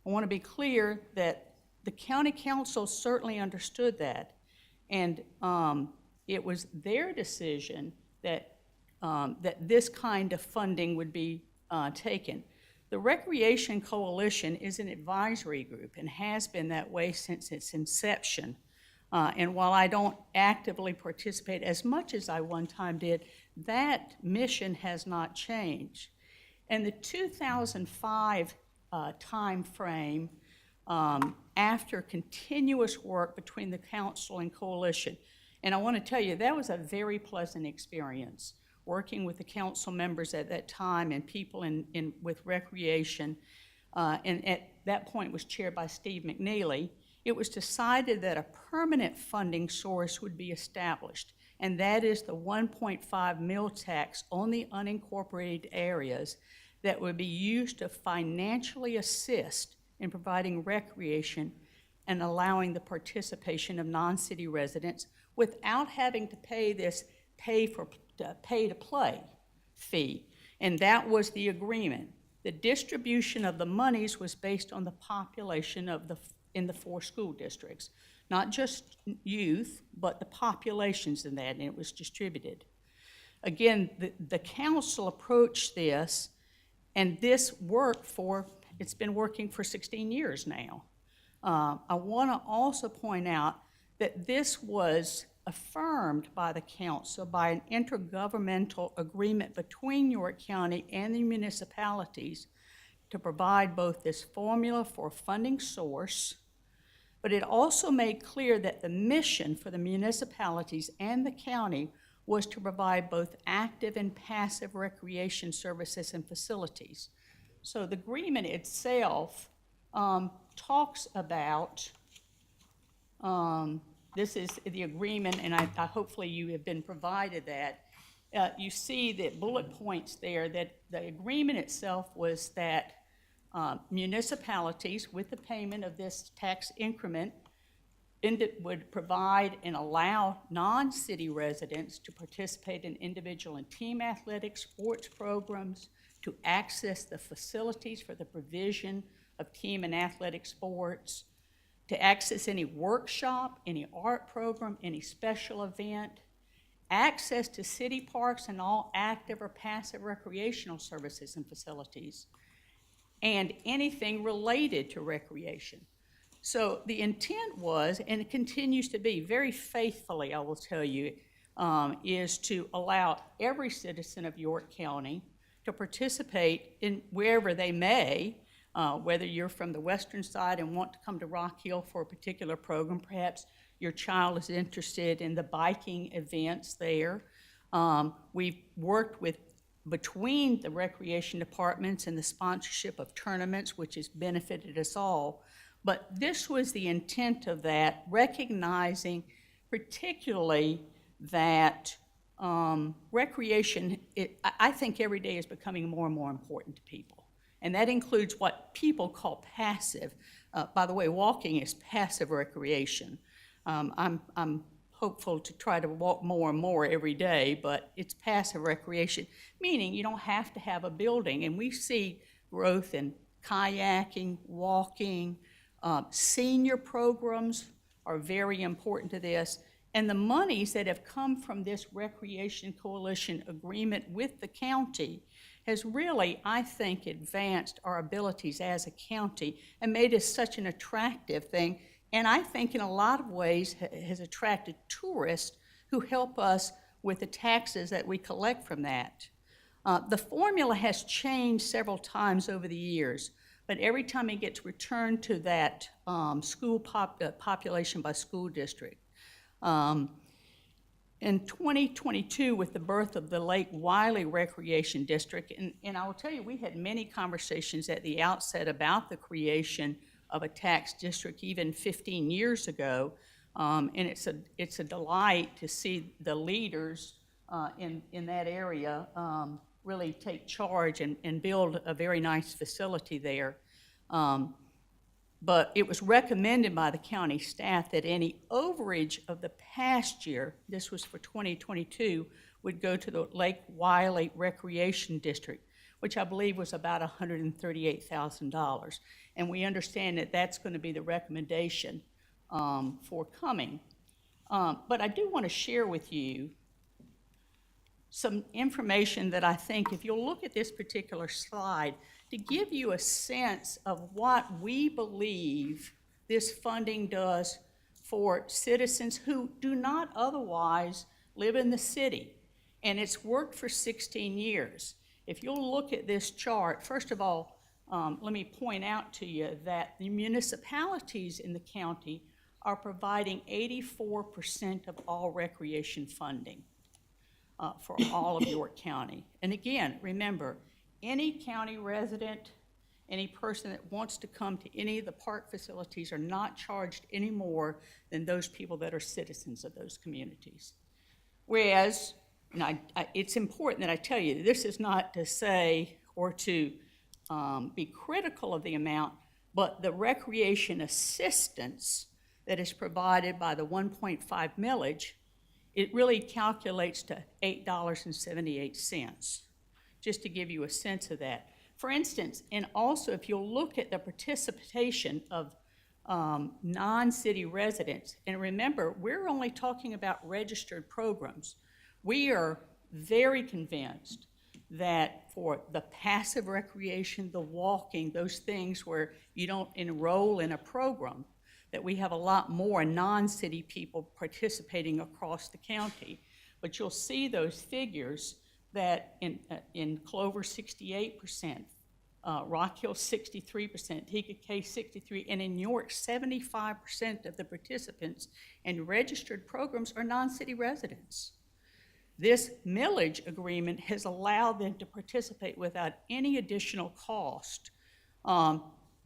I want to be clear that the county council certainly understood that, and it was their decision that this kind of funding would be taken. The Recreation Coalition is an advisory group and has been that way since its inception. And while I don't actively participate as much as I one time did, that mission has not changed. And the 2005 time frame, after continuous work between the council and coalition, and I want to tell you, that was a very pleasant experience, working with the council members at that time and people with recreation, and at that point was chaired by Steve McNeely. It was decided that a permanent funding source would be established, and that is the 1.5 mil tax on the unincorporated areas that would be used to financially assist in providing recreation and allowing the participation of non-city residents without having to pay this pay-to-play fee. And that was the agreement. The distribution of the monies was based on the population in the 4 school districts, not just youth, but the populations in that, and it was distributed. Again, the council approached this, and this it's been working for 16 years now. I want to also point out that this was affirmed by the council by an intergovernmental agreement between York County and the municipalities to provide both this formula for a funding source, but it also made clear that the mission for the municipalities and the county was to provide both active and passive recreation services and facilities. So the agreement itself talks about, this is the agreement, and I hopefully you have been provided that. You see the bullet points there that the agreement itself was that municipalities, with the payment of this tax increment, would provide and allow non-city residents to participate in individual and team athletics, sports programs, to access the facilities for the provision of team and athletic sports, to access any workshop, any art program, any special event, access to city parks and all active or passive recreational services and facilities, and anything related to recreation. So the intent was, and it continues to be very faithfully, I will tell you, is to allow every citizen of York County to participate in wherever they may, whether you're from the western side and want to come to Rock Hill for a particular program, perhaps your child is interested in the biking events there. We've worked between the recreation departments and the sponsorship of tournaments, which has benefited us all. But this was the intent of that, recognizing particularly that recreation, I think every day is becoming more and more important to people. And that includes what people call passive. By the way, walking is passive recreation. I'm hopeful to try to walk more and more every day, but it's passive recreation, meaning you don't have to have a building. And we see growth in kayaking, walking, senior programs are very important to this. And the monies that have come from this Recreation Coalition agreement with the county has really, I think, advanced our abilities as a county and made us such an attractive thing and I think in a lot of ways has attracted tourists who help us with the taxes that we collect from that. The formula has changed several times over the years, but every time it gets returned to that population by school district. In 2022, with the birth of the Lake Wiley Recreation District, and I will tell you, we had many conversations at the outset about the creation of a tax district even 15 years ago, and it's a delight to see the leaders in that area really take charge and build a very nice facility there. But it was recommended by the county staff that any overage of the past year, this was for 2022, would go to the Lake Wiley Recreation District, which I believe was about $138,000. And we understand that that's going to be the recommendation for coming. But I do want to share with you some information that I think, if you'll look at this particular slide, to give you a sense of what we believe this funding does for citizens who do not otherwise live in the city. And it's worked for 16 years. If you'll look at this chart, first of all, let me point out to you that the municipalities in the county are providing 84% of all recreation funding for all of York County. And again, remember, any county resident, any person that wants to come to any of the park facilities are not charged any more than those people that are citizens of those communities. Whereas, and it's important that I tell you, this is not to say or to be critical of the amount, but the recreation assistance that is provided by the 1.5 millage, it really calculates to $8.78. Just to give you a sense of that. For instance, and also if you'll look at the participation of non-city residents, and remember, we're only talking about registered programs. We are very convinced that for the passive recreation, the walking, those things where you don't enroll in a program, that we have a lot more non-city people participating across the county. But you'll see those figures that in Clover 68%, Rock Hill 63%, TKK 63%, and in York 75% of the participants in registered programs are non-city residents. This millage agreement has allowed them to participate without any additional cost,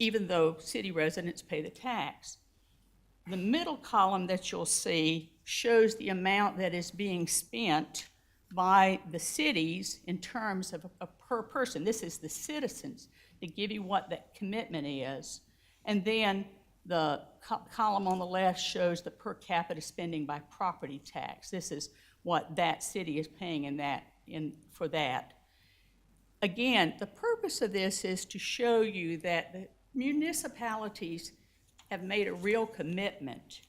even though city residents pay the tax. The middle column that you'll see shows the amount that is being spent by the cities in terms of a per person. This is the citizens to give you what that commitment is. And then the column on the left shows the per capita spending by property tax. This is what that city is paying for that. Again, the purpose of this is to show you that the municipalities have made a real commitment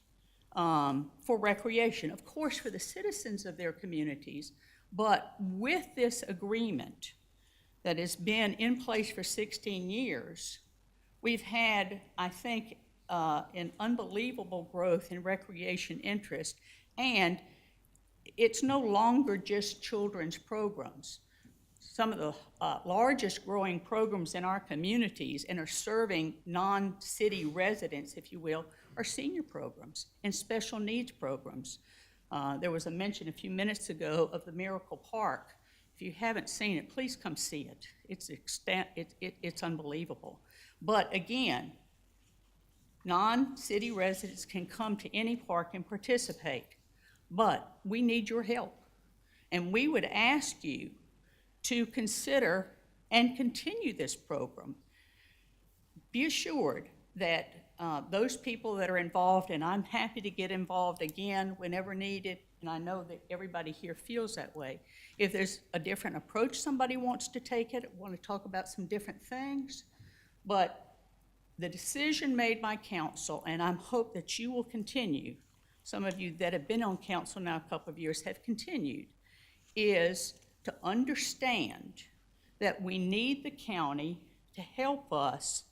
for recreation, of course, for the citizens of their communities. But with this agreement that has been in place for 16 years, we've had, I think, an unbelievable growth in recreation interest, and it's no longer just children's programs. Some of the largest growing programs in our communities and are serving non-city residents, if you will, are senior programs and special needs programs. There was a mention a few minutes ago of the Miracle Park. If you haven't seen it, please come see it. It's unbelievable. But again, non-city residents can come to any park and participate, but we need your help. And we would ask you to consider and continue this program. Be assured that those people that are involved, and I'm happy to get involved again whenever needed, and I know that everybody here feels that way. If there's a different approach somebody wants to take it, want to talk about some different things, but the decision made by council, and I hope that you will continue, some of you that have been on council now a couple of years have continued, is to understand that we need the county to help us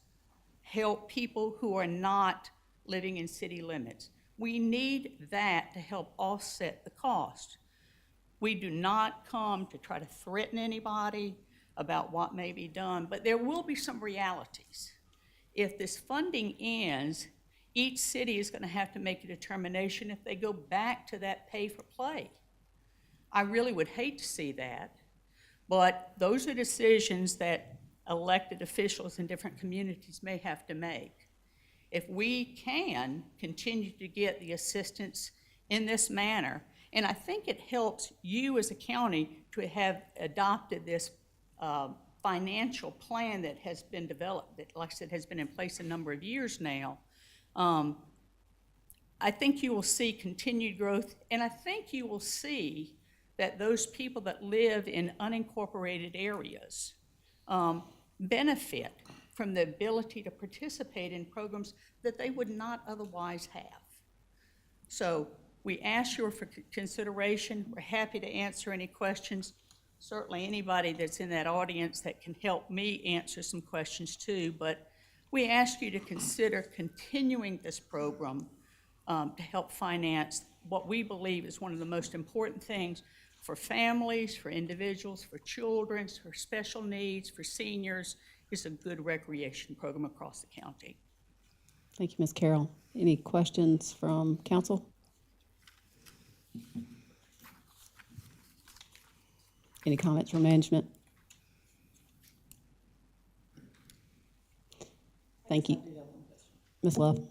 help people who are not living in city limits. We need that to help offset the cost. We do not come to try to threaten anybody about what may be done, but there will be some realities. If this funding ends, each city is going to have to make a determination if they go back to that pay for play. I really would hate to see that, but those are decisions that elected officials in different communities may have to make. If we can continue to get the assistance in this manner, and I think it helps you as a county to have adopted this financial plan that has been developed, that, like I said, has been in place a number of years now. I think you will see continued growth, and I think you will see that those people that live in unincorporated areas benefit from the ability to participate in programs that they would not otherwise have. So we ask you for consideration. We're happy to answer any questions. Certainly anybody that's in that audience that can help me answer some questions too, but we ask you to consider continuing this program to help finance what we believe is one of the most important things for families, for individuals, for children, for special needs, for seniors, is a good recreation program across the county. Thank you, Ms. Carroll. Any questions from council? Any comments from management? Thank you. Ms. Love?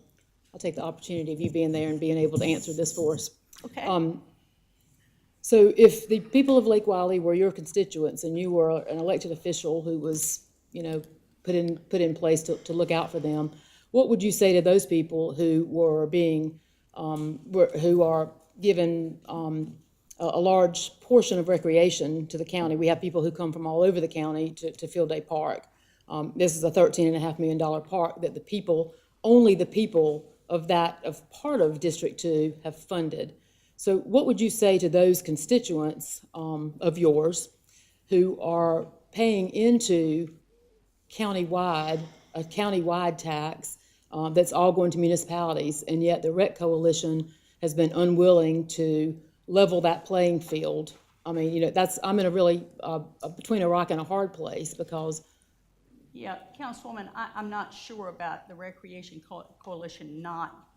I'll take the opportunity of you being there and being able to answer this for us. Okay. So if the people of Lake Wiley were your constituents and you were an elected official who was, put in place to look out for them, what would you say to those people who were being, who are given a large portion of recreation to the county? We have people who come from all over the county to Field Day Park. This is a $13.5 million park that only the people of part of District 2 have funded. So what would you say to those constituents of yours who are paying into a countywide tax that's all going to municipalities, and yet the Rec Coalition has been unwilling to level that playing field? I mean, I'm in a really between a rock and a hard place because. Yeah, Councilwoman, I'm not sure about the Recreation Coalition not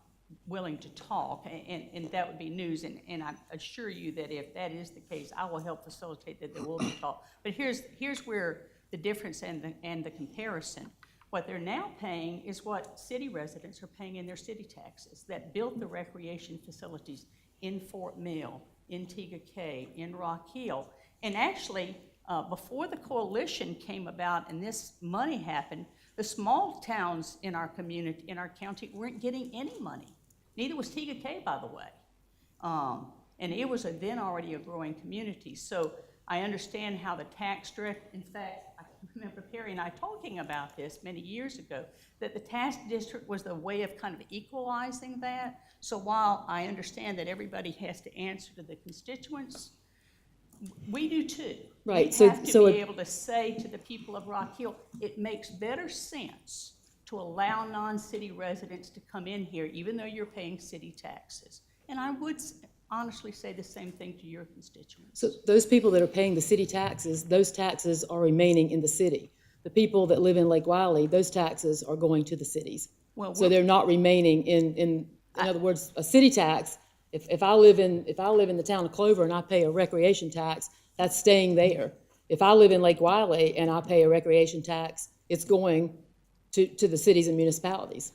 willing to talk, and that would be news, and I assure you that if that is the case, I will help facilitate that there will be talk. But here's where the difference and the comparison. What they're now paying is what city residents are paying in their city taxes that built the recreation facilities in Fort Mill, in Tega Cay, in Rock Hill. And actually, before the coalition came about and this money happened, the small towns in our community, in our county, weren't getting any money. Neither was Tega Cay, by the way. And it was then already a growing community. So I understand how the tax direct, in fact, I remember Perry and I talking about this many years ago, that the tax district was the way of kind of equalizing that. So while I understand that everybody has to answer to the constituents, we do too. Right. We have to be able to say to the people of Rock Hill, it makes better sense to allow non-city residents to come in here, even though you're paying city taxes. And I would honestly say the same thing to your constituents. So those people that are paying the city taxes, those taxes are remaining in the city. The people that live in Lake Wiley, those taxes are going to the cities. So they're not remaining in other words, a city tax. If I live in the town of Clover and I pay a recreation tax, that's staying there. If I live in Lake Wiley and I pay a recreation tax, it's going to the cities and municipalities.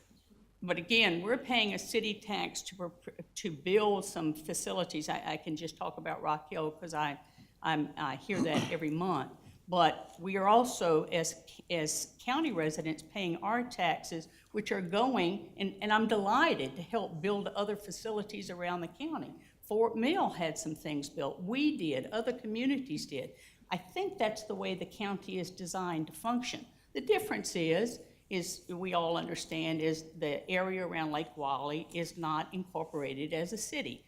But again, we're paying a city tax to build some facilities. I can just talk about Rock Hill because I hear that every month. But we are also, as county residents, paying our taxes, which are going, and I'm delighted to help build other facilities around the county. Fort Mill had some things built. We did. Other communities did. I think that's the way the county is designed to function. The difference is we all understand is the area around Lake Wiley is not incorporated as a city.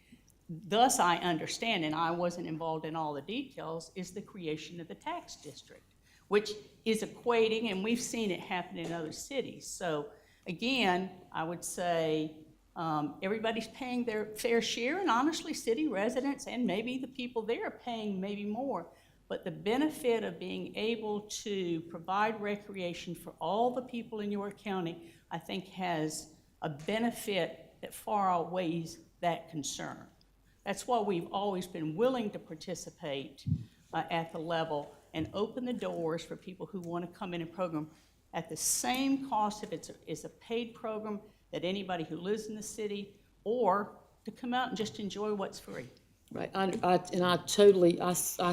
Thus, I understand, and I wasn't involved in all the details, is the creation of the tax district, which is equating, and we've seen it happen in other cities. So again, I would say Everybody's paying their fair share, and honestly, city residents and maybe the people there are paying maybe more. But the benefit of being able to provide recreation for all the people in York County, I think has a benefit that far outweighs that concern. That's why we've always been willing to participate at the level and open the doors for people who want to come in and program at the same cost if it's a paid program that anybody who lives in the city, or to come out and just enjoy what's free. Right, I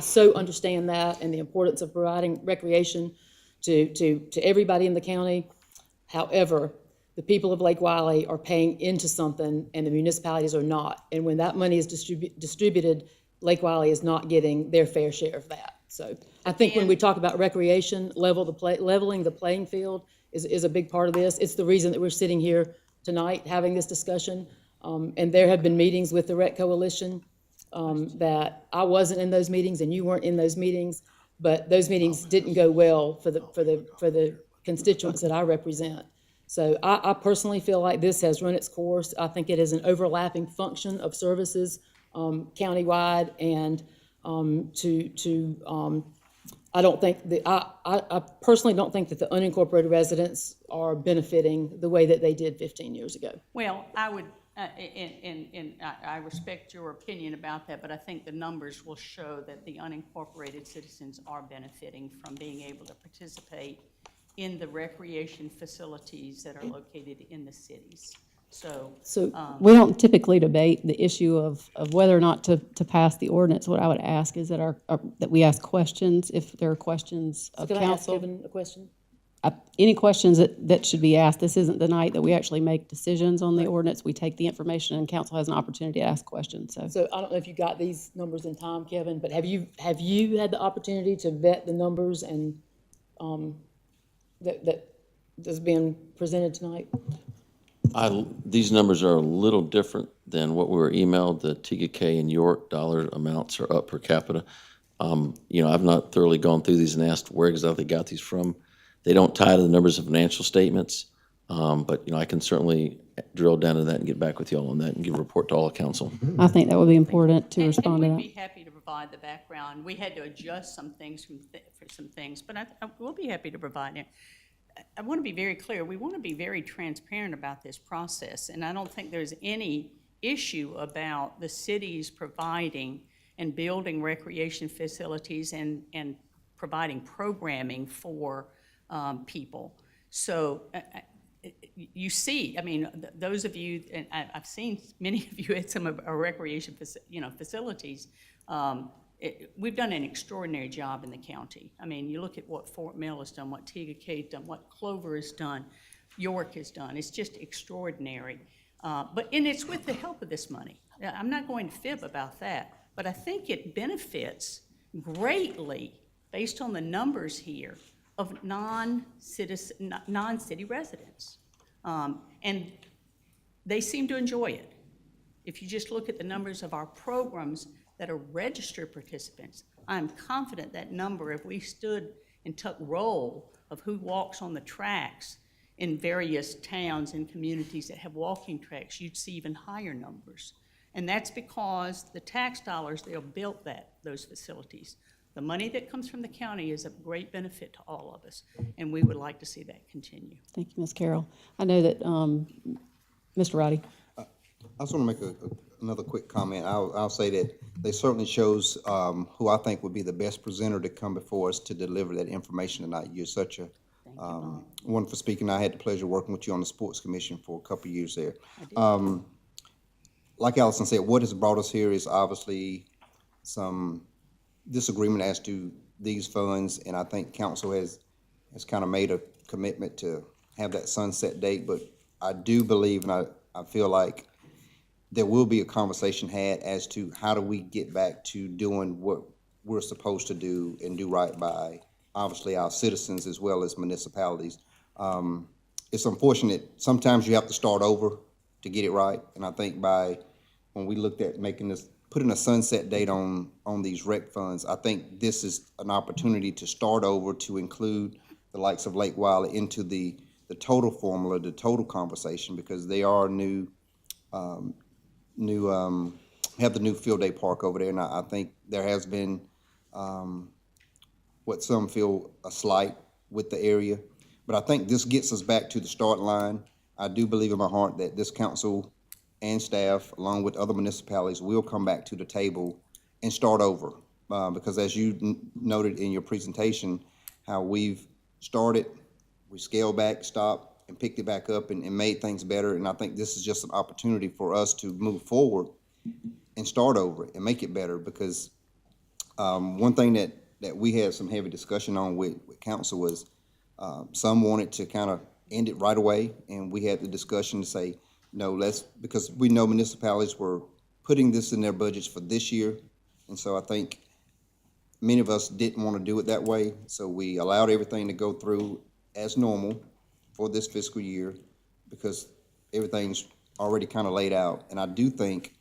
so understand that and the importance of providing recreation to everybody in the county. However, the people of Lake Wiley are paying into something and the municipalities are not. And when that money is distributed, Lake Wiley is not getting their fair share of that. So I think when we talk about recreation, leveling the playing field is a big part of this. It's the reason that we're sitting here tonight having this discussion. And there have been meetings with the Rec Coalition that I wasn't in those meetings and you weren't in those meetings, but those meetings didn't go well for the constituents that I represent. So I personally feel like this has run its course. I think it is an overlapping function of services countywide, and I don't think I personally don't think that the unincorporated residents are benefiting the way that they did 15 years ago. Well, I would, I respect your opinion about that, but I think the numbers will show that the unincorporated citizens are benefiting from being able to participate in the recreation facilities that are located in the cities. So we don't typically debate the issue of whether or not to pass the ordinance. What I would ask is that that we ask questions, if there are questions of Can I ask council. Kevin a question? Any questions that should be asked. This isn't the night that we actually make decisions on the ordinance. We take the information and council has an opportunity to ask questions, so. So I don't know if you got these numbers in time, Kevin, but have you had the opportunity to vet the numbers and that's being presented tonight? These numbers are a little different than what we were emailed. The TK and York dollar amounts are up per capita. I've not thoroughly gone through these and asked where exactly got these from. They don't tie to the numbers of financial statements, but I can certainly drill down to that and get back with you all on that and give a report to all of council. I think that would be important to respond to and that. we'd be happy to provide the background. We had to adjust some things for some things, but I will be happy to provide it. I want to be very clear. We want to be very transparent about this process, and I don't think there's any issue about the cities providing and building recreation facilities and providing programming for people. So you see, those of you, and I've seen many of you at some of our recreation facilities. We've done an extraordinary job in the county. You look at what Fort Mill has done, what Tegakay has done, what Clover has done, York has done. It's just extraordinary. And it's with the help of this money. I'm not going to fib about that, but I think it benefits greatly, based on the numbers here, of non-city residents. And they seem to enjoy it. If you just look at the numbers of our programs that are registered participants, I'm confident that number, if we stood and took roll of who walks on the tracks in various towns and communities that have walking tracks, you'd see even higher numbers. And that's because the tax dollars, they have built those facilities. The money that comes from the county is of great benefit to all of us, and we would like to see that continue. Thank you, Ms. Carroll. I know that, Mr. Roddy. I just want to make another quick comment. I'll say that they certainly chose who I think would be the best presenter to come before us to deliver that information tonight. You're such a wonderful speaker, and I had the pleasure of working with you on the Sports Commission for a couple of years there. Like Allison said, what has brought us here is obviously some disagreement as to these funds, and I think council has kind of made a commitment to have that sunset date, but I do believe, and I feel like there will be a conversation had as to how do we get back to doing what we're supposed to do and do right by, obviously, our citizens as well as municipalities. It's unfortunate. Sometimes you have to start over to get it right, and I think when we looked at putting a sunset date on these rec funds, I think this is an opportunity to start over, to include the likes of Lake Wiley into the total formula, the total conversation, because they are new have the new field day park over there, and I think there has been what some feel a slight with the area. But I think this gets us back to the start line. I do believe in my heart that this council and staff, along with other municipalities, will come back to the table and start over. Because as you noted in your presentation, how we've started, we scaled back, stopped, and picked it back up and made things better. And I think this is just an opportunity for us to move forward and start over and make it better. Because one thing that we had some heavy discussion on with council was some wanted to kind of end it right away, and we had the discussion to say, no, because we know municipalities were putting this in their budgets for this year, and so I think many of us didn't want to do it that way, so we allowed everything to go through as normal for this fiscal year, because everything's already kind of laid out, and I do think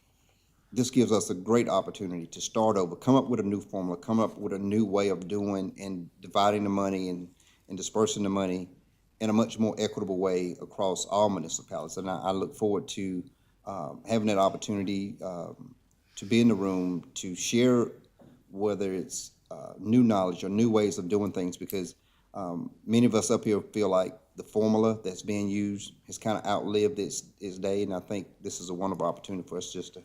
this gives us a great opportunity to start over, come up with a new formula, come up with a new way of doing and dividing the money and dispersing the money in a much more equitable way across all municipalities. And I look forward to having that opportunity to be in the room, to share whether it's new knowledge or new ways of doing things, because many of us up here feel like the formula that's being used has kind of outlived its day, and I think this is a wonderful opportunity for us just to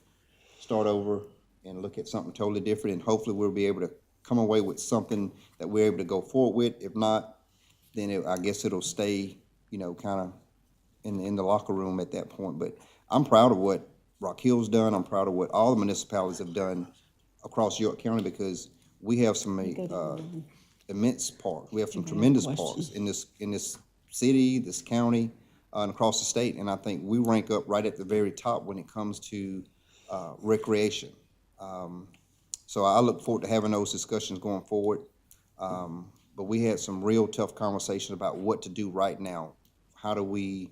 start over and look at something totally different, and hopefully we'll be able to come away with something that we're able to go forward with. If not, then I guess it'll stay, kind of in the locker room at that point. But I'm proud of what Rock Hill's done. I'm proud of what all the municipalities have done across York County, because we have some immense parks. We have some tremendous parks in this city, this county, and across the state. And I think we rank up right at the very top when it comes to recreation. So I look forward to having those discussions going forward. But we had some real tough conversations about what to do right now. How do we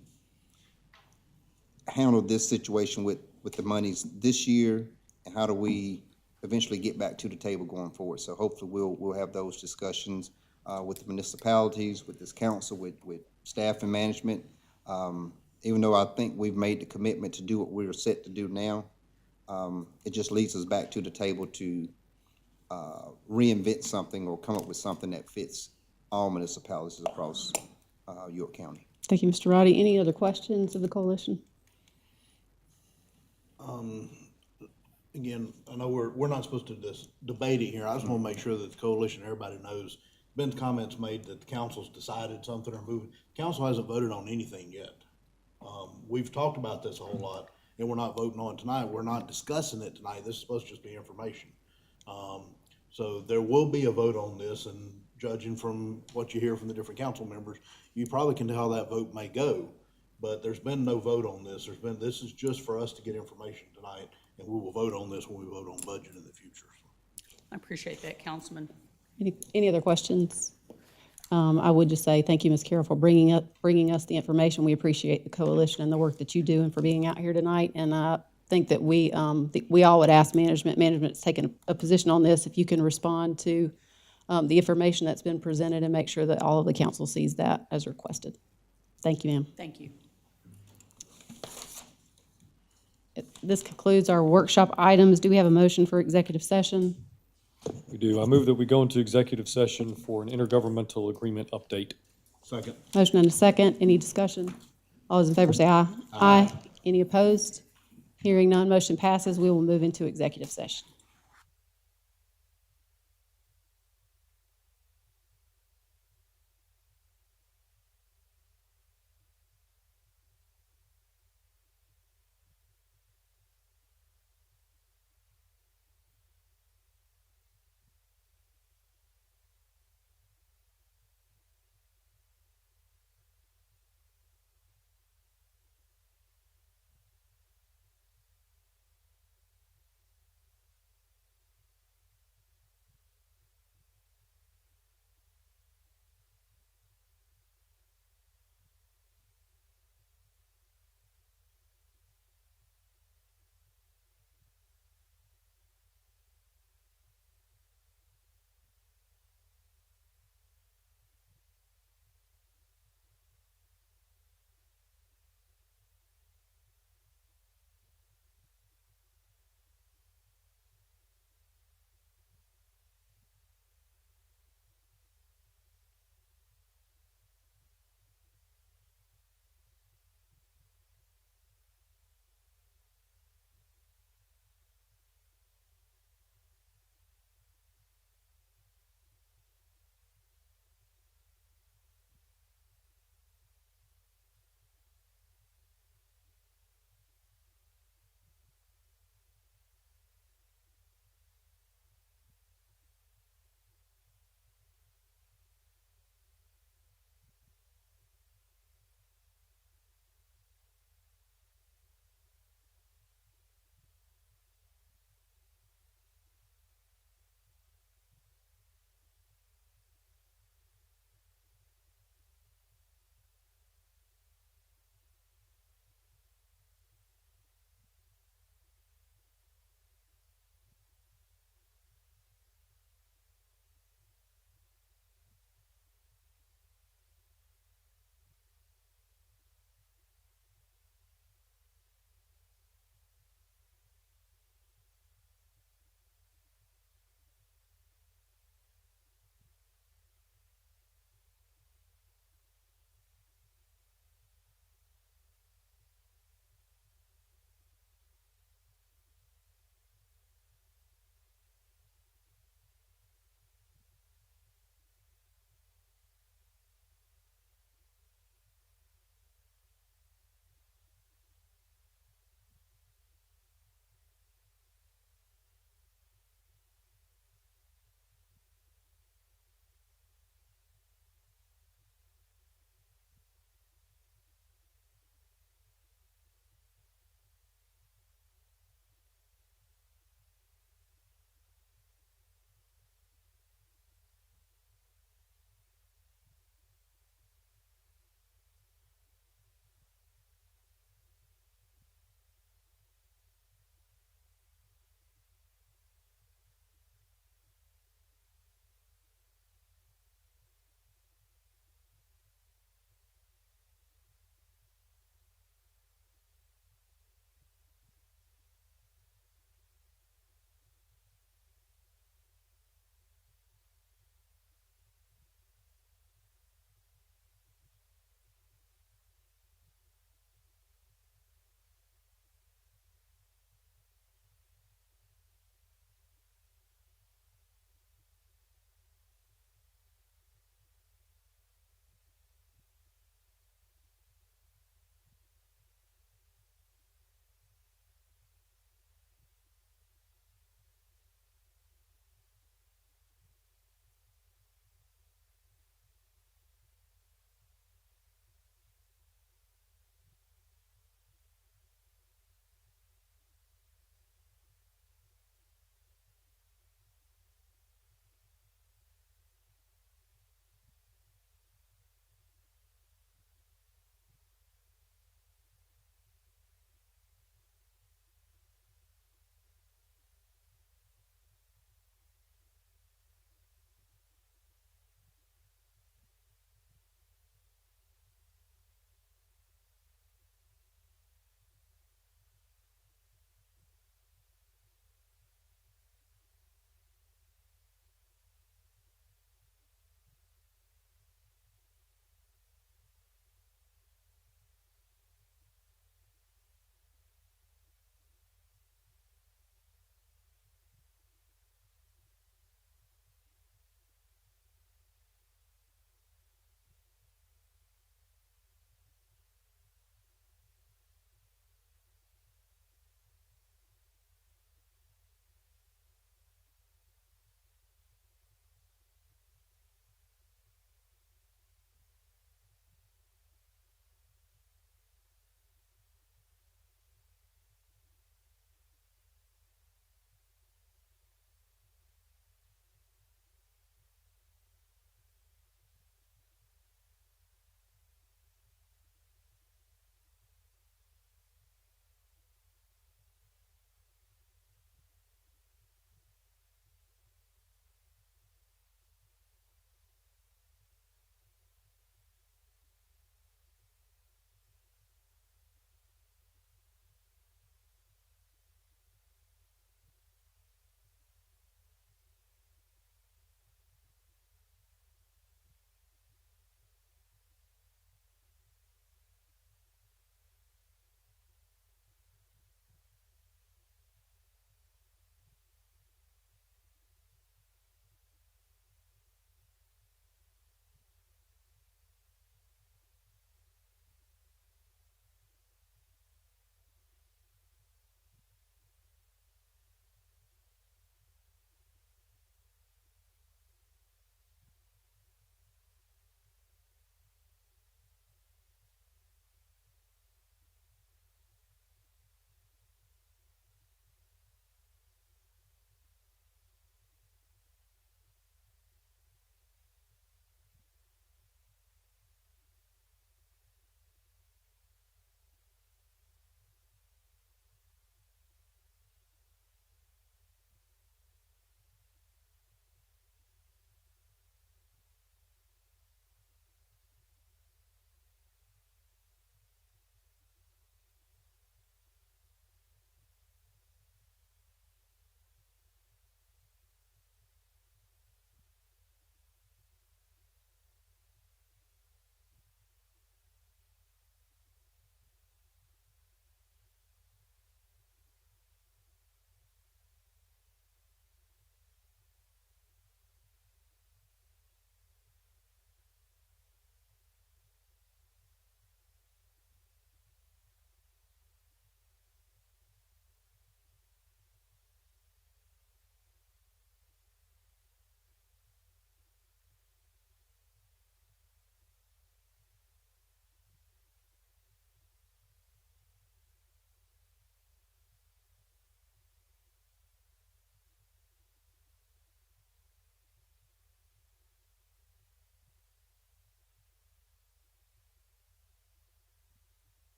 handle this situation with the monies this year, and how do we eventually get back to the table going forward? So hopefully we'll have those discussions with the municipalities, with this council, with staff and management. Even though I think we've made the commitment to do what we're set to do now, it just leads us back to the table to reinvent something or come up with something that fits all municipalities across York County. Thank you, Mr. Roddy. Any other questions of the coalition? Again, I know we're not supposed to debate it here. I just want to make sure that the coalition, everybody knows. Been comments made that the council's decided something or moving. Council hasn't voted on anything yet. We've talked about this a whole lot, and we're not voting on it tonight. We're not discussing it tonight. This is supposed to just be information. So there will be a vote on this, and judging from what you hear from the different council members, you probably can tell how that vote may go. But there's been no vote on this. This is just for us to get information tonight, and we will vote on this when we vote on budget in the future. I appreciate that, Councilman. Any other questions? I would just say thank you, Ms. Carroll, for bringing us the information. We appreciate the coalition and the work that you do and for being out here tonight. And I think that we all would ask management. Management's taken a position on this. If you can respond to the information that's been presented and make sure that all of the council sees that as requested. Thank you, ma'am. Thank you. This concludes our workshop items. Do we have a motion for executive session? We do. I move that we go into executive session for an intergovernmental agreement update. Second. Motion and a second. Any discussion? All those in favor say aye. Aye. Any opposed? Hearing none, motion passes. We will move into executive session.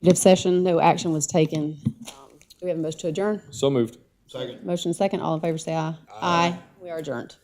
Executive session, no action was taken. Do we have a motion to adjourn? So moved. Second. Motion second, all in favor say aye. Aye. We are adjourned.